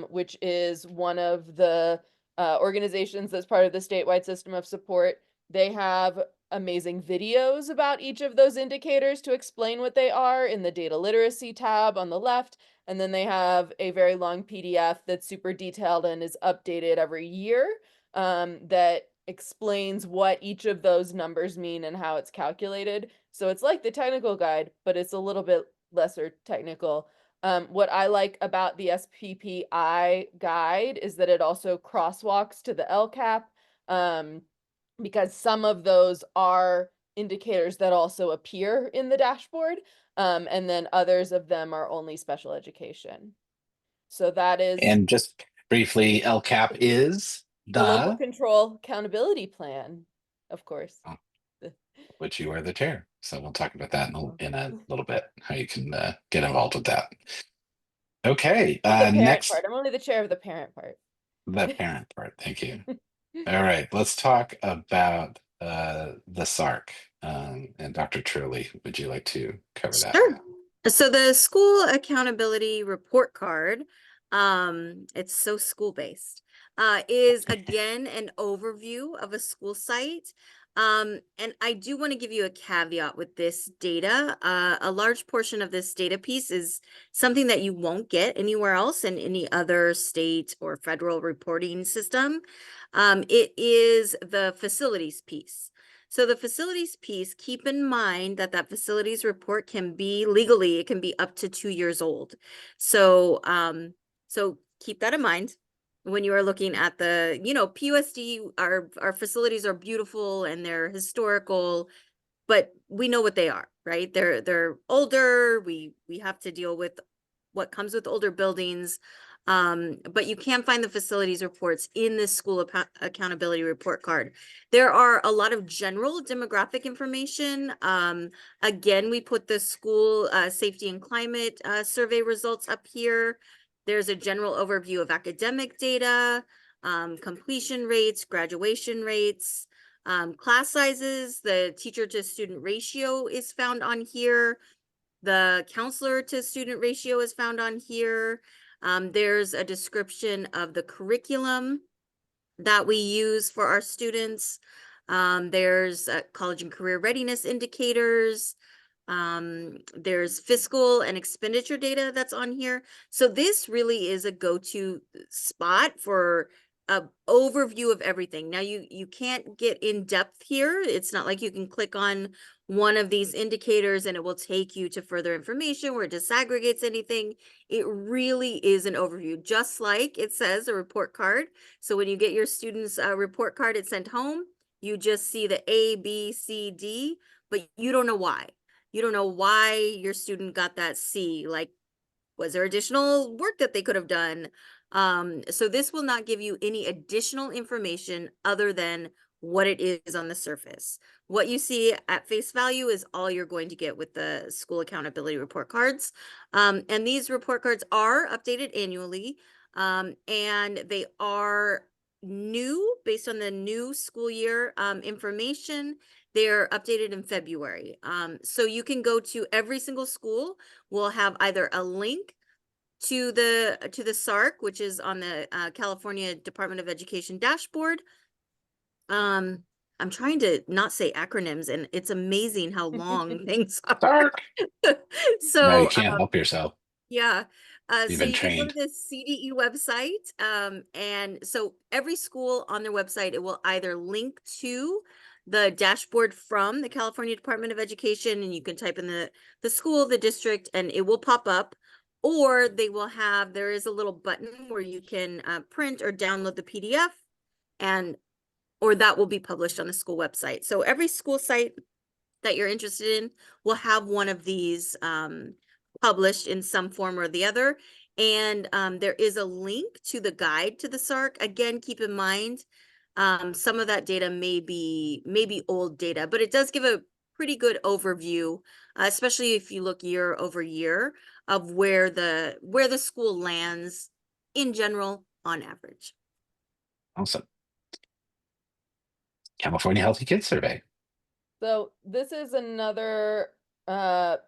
C: which is one of the organizations that's part of the statewide system of support. They have amazing videos about each of those indicators to explain what they are in the data literacy tab on the left. And then they have a very long PDF that's super detailed and is updated every year that explains what each of those numbers mean and how it's calculated. So it's like the technical guide, but it's a little bit lesser technical. What I like about the SPPI guide is that it also crosswalks to the LCAP, because some of those are indicators that also appear in the dashboard, and then others of them are only special education. So that is.
B: And just briefly, LCAP is
C: the Local Control Accountability Plan, of course.
B: Which you are the chair. So we'll talk about that in a little bit, how you can get involved with that. Okay, next.
C: Part. I'm only the chair of the parent part.
B: The parent part, thank you. All right, let's talk about the SARC. And Dr. Turley, would you like to cover that?
D: Sure. So the School Accountability Report Card, it's so school-based, is again an overview of a school site. And I do want to give you a caveat with this data. A large portion of this data piece is something that you won't get anywhere else in any other state or federal reporting system. It is the facilities piece. So the facilities piece, keep in mind that that facilities report can be legally, it can be up to 2 years old. So, so keep that in mind when you are looking at the, PUSD, our facilities are beautiful and they're historical, but we know what they are, right? They're older. We have to deal with what comes with older buildings. But you can find the facilities reports in this school accountability report card. There are a lot of general demographic information. Again, we put the school safety and climate survey results up here. There's a general overview of academic data, completion rates, graduation rates, class sizes. The teacher to student ratio is found on here. The counselor to student ratio is found on here. There's a description of the curriculum that we use for our students. There's college and career readiness indicators. There's fiscal and expenditure data that's on here. So this really is a go-to spot for an overview of everything. Now you can't get in depth here. It's not like you can click on one of these indicators and it will take you to further information where it disaggregates anything. It really is an overview, just like it says a report card. So when you get your student's report card, it's sent home, you just see the A, B, C, D, but you don't know why. You don't know why your student got that C. Like, was there additional work that they could have done? So this will not give you any additional information other than what it is on the surface. What you see at face value is all you're going to get with the school accountability report cards. And these report cards are updated annually, and they are new based on the new school year information. They're updated in February. So you can go to every single school. We'll have either a link to the SARC, which is on the California Department of Education dashboard. I'm trying to not say acronyms, and it's amazing how long things are.
B: Dark.
D: So
B: No, you can't help yourself.
D: Yeah.
B: You've
D: So
B: been
D: you can go
B: trained.
D: to the CDE website. And so every school on their website, it will either link to the dashboard from the California Department of Education, and you can type in the school, the district, and it will pop up. Or they will have, there is a little button where you can print or download the PDF, or that will be published on the school website. So every school site that you're interested in will have one of these published in some form or the other. And there is a link to the guide to the SARC. Again, keep in mind, some of that data may be old data, but it does give a pretty good overview, especially if you look year over year, of where the school lands in general on average.
B: Awesome. California Healthy Kids Survey.
C: So this is another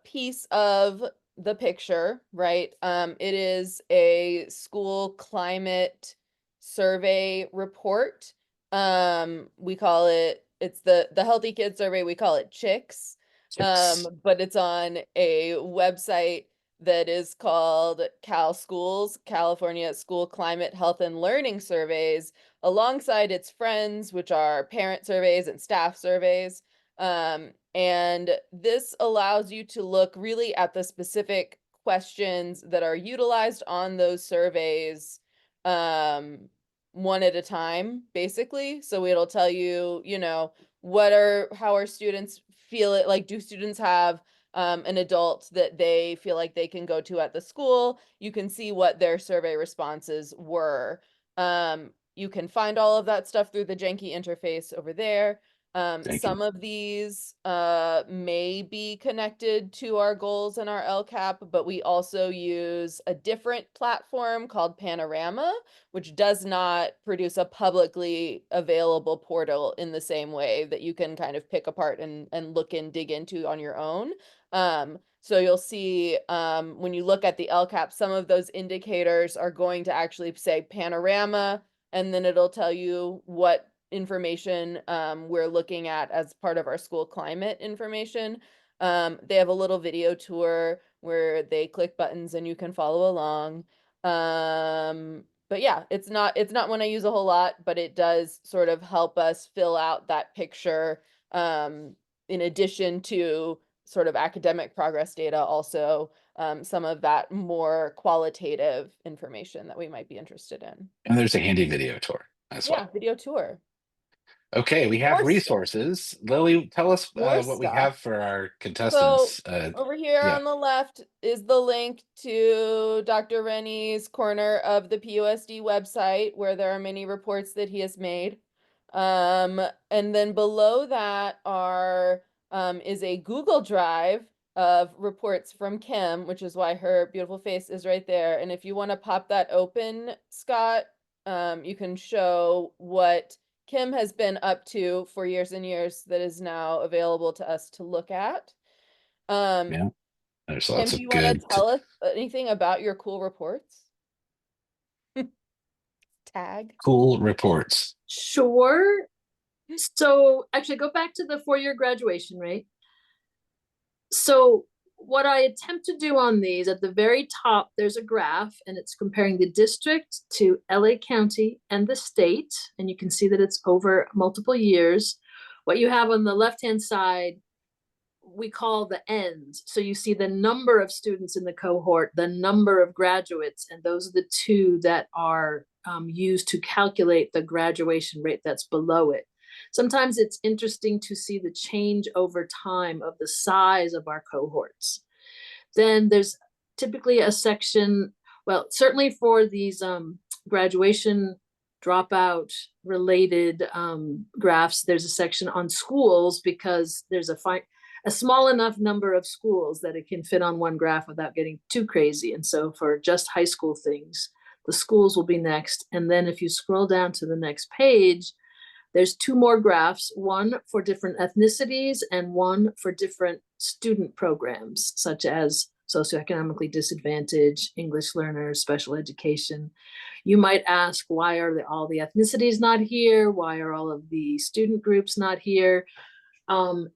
C: piece of the picture, right? It is a school climate survey report. We call it, it's the Healthy Kids Survey, we call it CHKS. But it's on a website that is called Cal Schools, California School Climate, Health, and Learning Surveys, alongside its friends, which are parent surveys and staff surveys. And this allows you to look really at the specific questions that are utilized on those surveys, one at a time, basically. So it'll tell you, how are students feel it, like, do students have an adult that they feel like they can go to at the school? You can see what their survey responses were. You can find all of that stuff through the janky interface over there. Some of these may be connected to our goals and our LCAP, but we also use a different platform called Panorama, which does not produce a publicly available portal in the same way that you can kind of pick apart and look and dig into on your own. So you'll see when you look at the LCAP, some of those indicators are going to actually say Panorama, and then it'll tell you what information we're looking at as part of our school climate information. They have a little video tour where they click buttons and you can follow along. But yeah, it's not one I use a whole lot, but it does sort of help us fill out that picture, in addition to sort of academic progress data, also some of that more qualitative information that we might be interested in.
B: And there's a handy video tour as
C: Yeah,
B: well.
C: video tour.
B: Okay, we have
C: More
B: resources. Lily, tell us
C: More
B: what we
C: stuff.
B: have for our contestants.
C: Over here
B: yeah.
C: on the left is the link to Dr. Rennie's corner of the PUSD website, where there are many reports that he has made. And then below that is a Google Drive of reports from Kim, which is why her beautiful face is right there. And if you want to pop that open, Scott, you can show what Kim has been up to for years and years that is now available to us to look at.
B: Yeah, there's
C: Kim,
B: lots
C: do
B: of
C: you want
B: good.
C: to tell us anything about your cool reports? Tag.
B: Cool reports.
H: Sure. So actually go back to the 4-year graduation rate. So what I attempt to do on these, at the very top, there's a graph and it's comparing the district to LA County and the state. And you can see that it's over multiple years. What you have on the left-hand side, we call the ends. So you see the number of students in the cohort, the number of graduates, and those are the two that are used to calculate the graduation rate that's below it. Sometimes it's interesting to see the change over time of the size of our cohorts. Then there's typically a section, well, certainly for these graduation dropout related graphs, there's a section on schools, because there's a small enough number of schools that it can fit on one graph without getting too crazy. And so for just high school things, the schools will be next. And then if you scroll down to the next page, there's 2 more graphs, one for different ethnicities and one for different student programs, such as socioeconomically disadvantaged, English learners, special education. You might ask, why are all the ethnicities not here? Why are all of the student groups not here?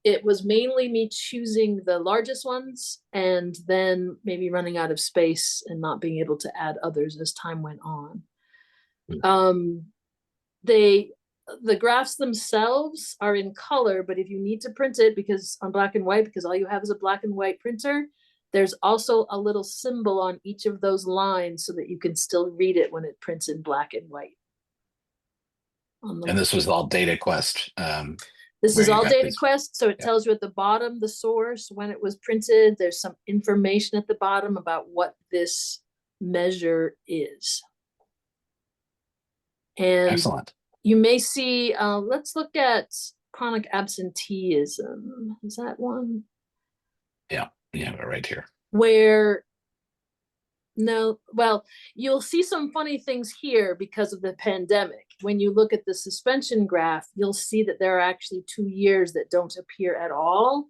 H: It was mainly me choosing the largest ones and then maybe running out of space and not being able to add others as time went on. The graphs themselves are in color, but if you need to print it because on black and white, because all you have is a black and white printer, there's also a little symbol on each of those lines so that you can still read it when it prints in black and white.
B: And this was all DataQuest.
H: This is all
B: DataQuest,
H: DataQuest, so it tells you at the bottom the source, when it was printed. There's some information at the bottom about what this measure is. And
B: excellent.
H: You may see, let's look at chronic absenteeism. Is that one?
B: Yeah, right here.
H: Where, no, well, you'll see some funny things here because of the pandemic. When you look at the suspension graph, you'll see that there are actually 2 years that don't appear at all,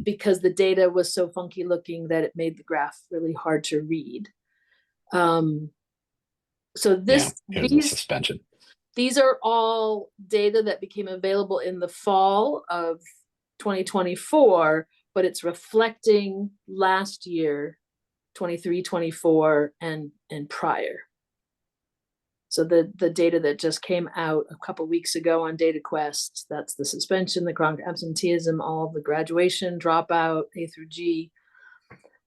H: because the data was so funky looking that it made the graph really hard to read. So
B: here's the suspension.
H: These are all data that became available in the fall of 2024, but it's reflecting last year, 23, 24, and prior. So the data that just came out a couple weeks ago on DataQuest, that's the suspension, the chronic absenteeism, all of the graduation, dropout, A through G.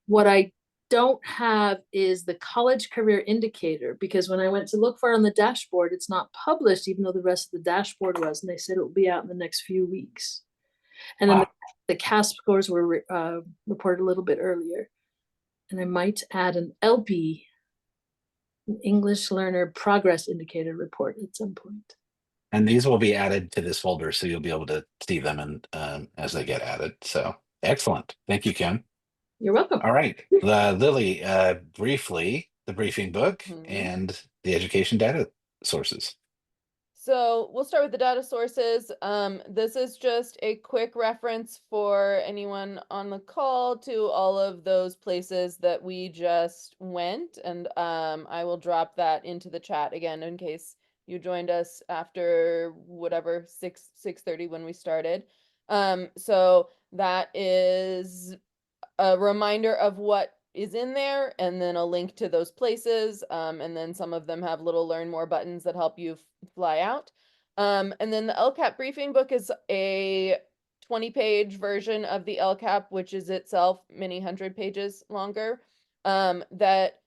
H: What I don't have is the college career indicator, because when I went to look for it on the dashboard, it's not published, even though the rest of the dashboard was, and they said it will be out in the next few weeks. And then the CAASPP scores were reported a little bit earlier. And I might add an LP, an English Learner Progress Indicator report at some point.
B: And these will be added to this folder, so you'll be able to see them and as they get added. So excellent. Thank you, Kim.
H: You're welcome.
B: All right, Lily, briefly, the briefing book and the education data sources.
C: So we'll start with the data sources. This is just a quick reference for anyone on the call to all of those places that we just went. And I will drop that into the chat again in case you joined us after whatever 6:30 when we started. So that is a reminder of what is in there, and then a link to those places. And then some of them have little learn more buttons that help you fly out. And then the LCAP briefing book is a 20-page version of the LCAP, which is itself many hundred pages longer, that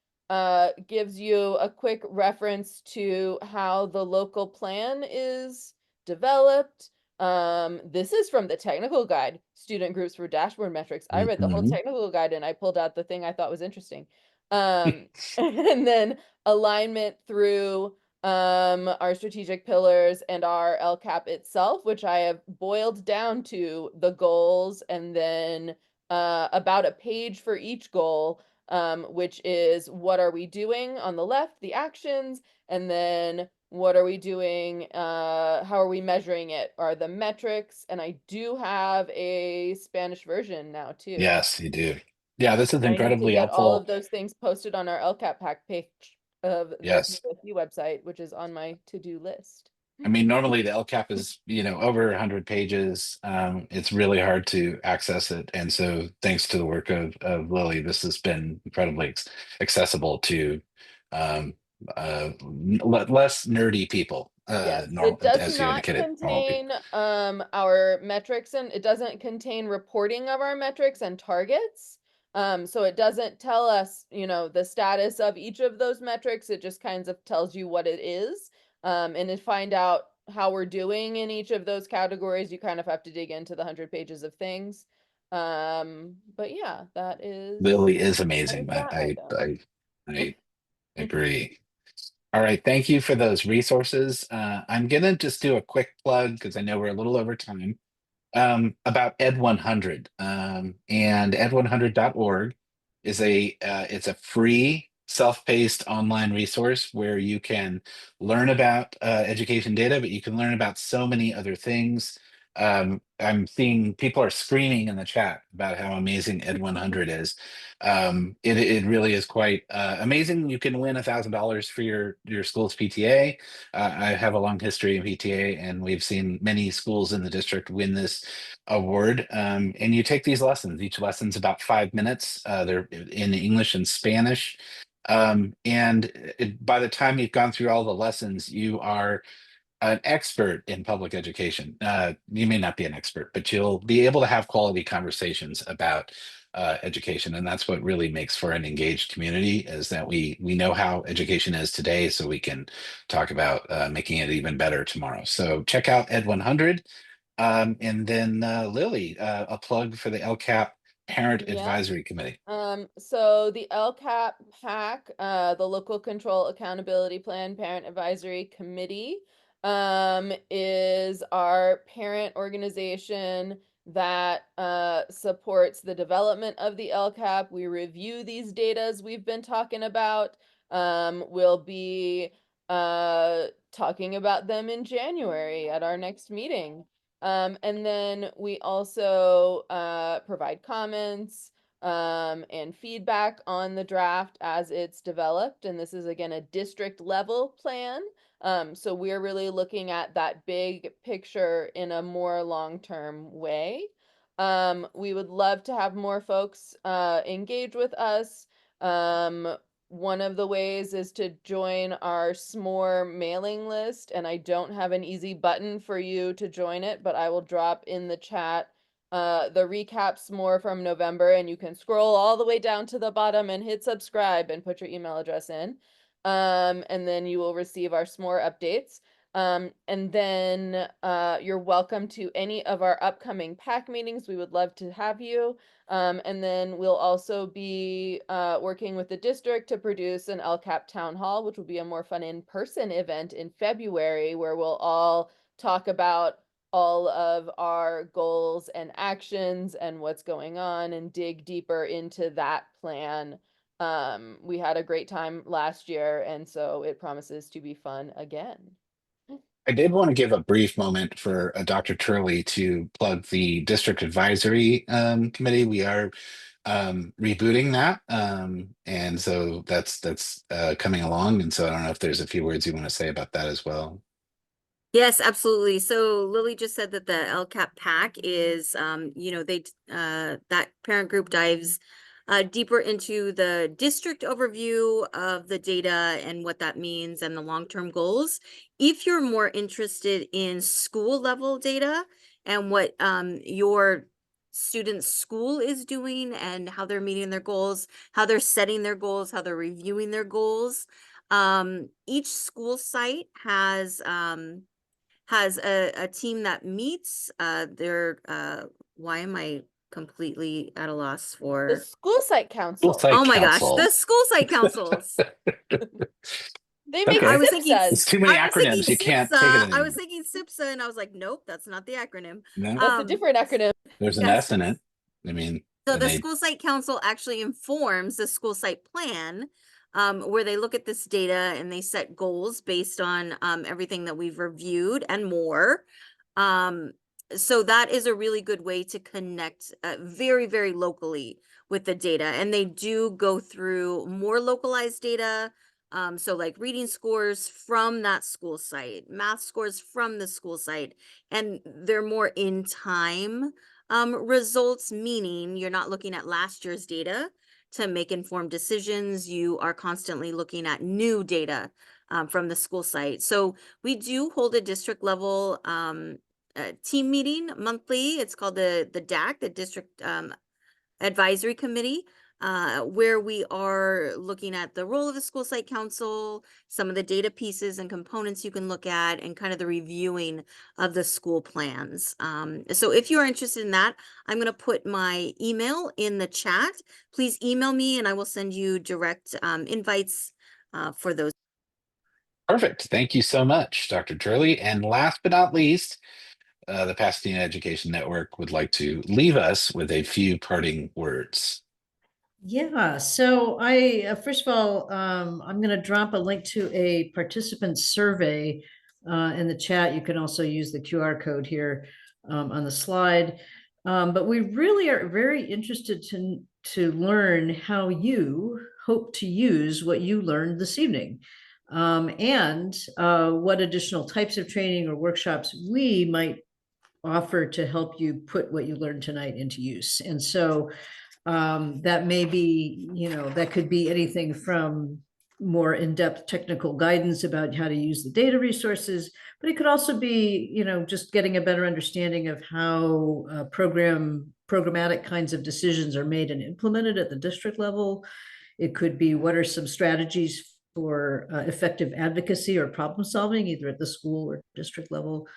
C: gives you a quick reference to how the local plan is developed. This is from the technical guide, student groups for dashboard metrics. I read the whole technical guide and I pulled out the thing I thought was interesting. And then alignment through our strategic pillars and our LCAP itself, which I have boiled down to the goals, and then about a page for each goal, which is what are we doing on the left, the actions, and then what are we doing, how are we measuring it, are the metrics, and I do have a Spanish version now too.
B: Yes, you do. Yeah, this is
C: I need to
B: incredibly
C: get all of
B: helpful.
C: those things posted on our LCAP pack page of the
B: Yes.
C: PUSD website, which is on my to-do list.
B: I mean, normally the LCAP is, over 100 pages. It's really hard to access it. And so thanks to the work of Lily, this has been incredibly accessible to less nerdy people.
C: Yes, it does
B: as you
C: not
B: indicated. Normal people.
C: contain our metrics, and it doesn't contain reporting of our metrics and targets. So it doesn't tell us, the status of each of those metrics. It just kind of tells you what it is. And to find out how we're doing in each of those categories, you kind of have to dig into the 100 pages of things. But yeah, that is
B: Lily is amazing.
C: that
B: I agree. All right, thank you for those resources. I'm gonna just do a quick plug because I know we're a little over time. About Ed 100, and ed100.org is it's a free self-paced online resource where you can learn about education data, but you can learn about so many other things. I'm seeing people are screaming in the chat about how amazing Ed 100 is. It really is quite amazing. You can win $1,000 for your school's PTA. I have a long history in PTA, and we've seen many schools in the district win this award. And you take these lessons. Each lesson's about 5 minutes. They're in English and Spanish. By the time you've gone through all the lessons, you are an expert in public education. You may not be an expert, but you'll be able to have quality conversations about education, and that's what really makes for an engaged community, is that we know how education is today, so we can talk about making it even better tomorrow. So check out Ed 100. And then Lily, a plug for the LCAP Parent Advisory Committee.
C: So the LCAP PAC, the Local Control Accountability Plan Parent Advisory Committee, is our parent organization that supports the development of the LCAP. We review these datas we've been talking about. We'll be talking about them in January at our next meeting. And then we also provide comments and feedback on the draft as it's developed. And this is, again, a district level plan. So we're really looking at that big picture in a more long-term way. We would love to have more folks engage with us. One of the ways is to join our SMORE mailing list, and I don't have an easy button for you to join it, but I will drop in the chat the recap SMORE from November, and you can scroll all the way down to the bottom and hit subscribe and put your email address in. And then you will receive our SMORE updates. And then you're welcome to any of our upcoming PAC meetings. We would love to have you. And then we'll also be working with the district to produce an LCAP town hall, which will be a more fun in-person event in February, where we'll all talk about all of our goals and actions and what's going on, and dig deeper into that plan. We had a great time last year, and so it promises to be fun again.
B: I did want to give a brief moment for Dr. Turley to plug the district advisory committee. We are rebooting that. And so that's coming along. And so I don't know if there's a few words you want to say about that as well.
D: Yes, absolutely. So Lily just said that the LCAP pack is, that parent group dives deeper into the district overview of the data and what that means and the long-term goals. If you're more interested in school level data and what your student's school is doing and how they're meeting their goals, how they're setting their goals, how they're reviewing their goals, each school site has a team that meets. Why am I completely at a loss
C: The
D: for?
C: school site
B: School
C: council.
B: site
D: Oh my gosh,
B: council.
D: the school site councils.
C: They make
B: Okay.
D: I was thinking
C: SIPSAs.
B: It's too many
D: I was thinking
B: acronyms. You can't take it
D: SIPSA. I
B: anymore.
D: was thinking SIPSA, and I was like, nope, that's not the acronym.
B: No,
C: That's a different acronym.
B: there's an
D: yes.
B: S in it. I mean,
D: So
B: and
D: the
B: they,
D: school site council actually informs the school site plan, where they look at this data and they set goals based on everything that we've reviewed and more. So that is a really good way to connect very, very locally with the data. And they do go through more localized data. So like reading scores from that school site, math scores from the school site, and they're more in time results, meaning you're not looking at last year's data to make informed decisions. You are constantly looking at new data from the school site. So we do hold a district level team meeting monthly. It's called the DAC, the District Advisory Committee, where we are looking at the role of the school site council, some of the data pieces and components you can look at, and kind of the reviewing of the school plans. So if you're interested in that, I'm going to put my email in the chat. Please email me and I will send you direct invites for those.
B: perfect. Thank you so much, Dr. Turley. And last but not least, the Pasadena Education Network would like to leave us with a few parting words.
A: Yeah, so I first of all, I'm going to drop a link to a participant survey in the chat. You can also use the QR code here on the slide. But we really are very interested to learn how you hope to use what you learned this evening, and what additional types of training or workshops we might offer to help you put what you learned tonight into use. And so that may be, that could be anything from more in-depth technical guidance about how to use the data resources, but it could also be, just getting a better understanding of how programmatic kinds of decisions are made and implemented at the district level. It could be, what are some strategies for effective advocacy or problem solving, either at the school or district level.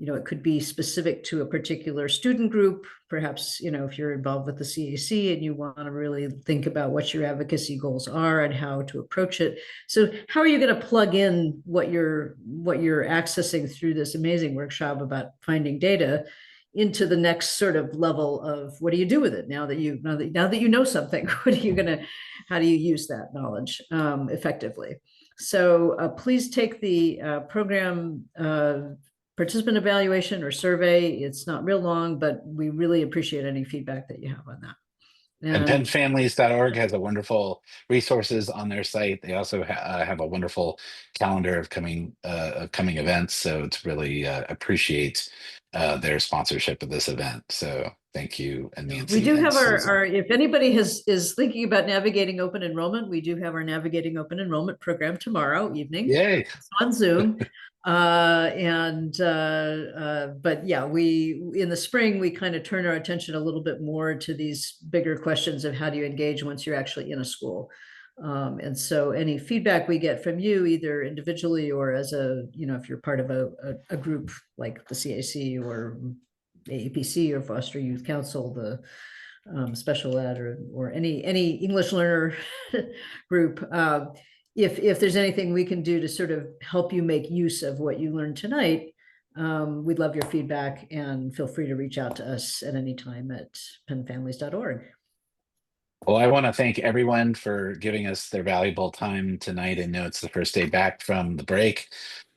A: It could be specific to a particular student group. Perhaps, if you're involved with the CAC and you want to really think about what your advocacy goals are and how to approach it. So how are you going to plug in what you're accessing through this amazing workshop about finding data into the next sort of level of what do you do with it now that you know something? How do you use that knowledge effectively? So please take the program participant evaluation or survey. It's not real long, but we really appreciate any feedback that you have on that.
B: And penfamilies.org has a wonderful resources on their site. They also have a wonderful calendar of coming events. So it's really appreciate their sponsorship of this event. So thank you, and Nancy.
A: We do have our if anybody is thinking about navigating open enrollment, we do have our navigating open enrollment program tomorrow evening.
B: Yay!
A: It's on Zoom. But yeah, we in the spring we kind of turn our attention a little bit more to these bigger questions of how do you engage once you're actually in a school. And so any feedback we get from you, either individually or as if you're part of a group like the CAC or AAPC or Foster Youth Council, the special ed or any English learner group, if there's anything we can do to sort of help you make use of what you learned tonight, we'd love your feedback, and feel free to reach out to us at any time at penfamilies.org.
B: Well, I want to thank everyone for giving us their valuable time tonight. I know it's the first day back from the break,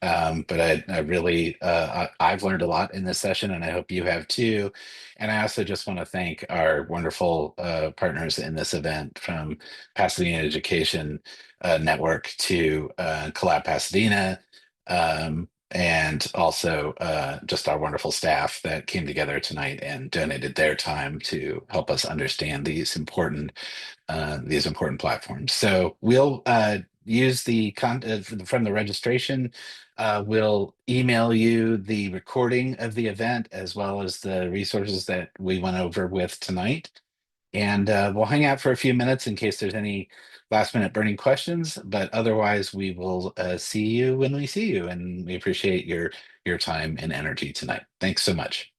B: but I really, I've learned a lot in this session, and I hope you have too. And I also just want to thank our wonderful partners in this event, from Pasadena Education Network to CAASPP Pasadena, and also just our wonderful staff that came together tonight and donated their time to help us understand these important platforms. So we'll use the content from the registration. We'll email you the recording of the event as well as the resources that we went over with tonight. And we'll hang out for a few minutes in case there's any last minute burning questions, but otherwise we will see you when we see you. And we appreciate your time and energy tonight. Thanks so much.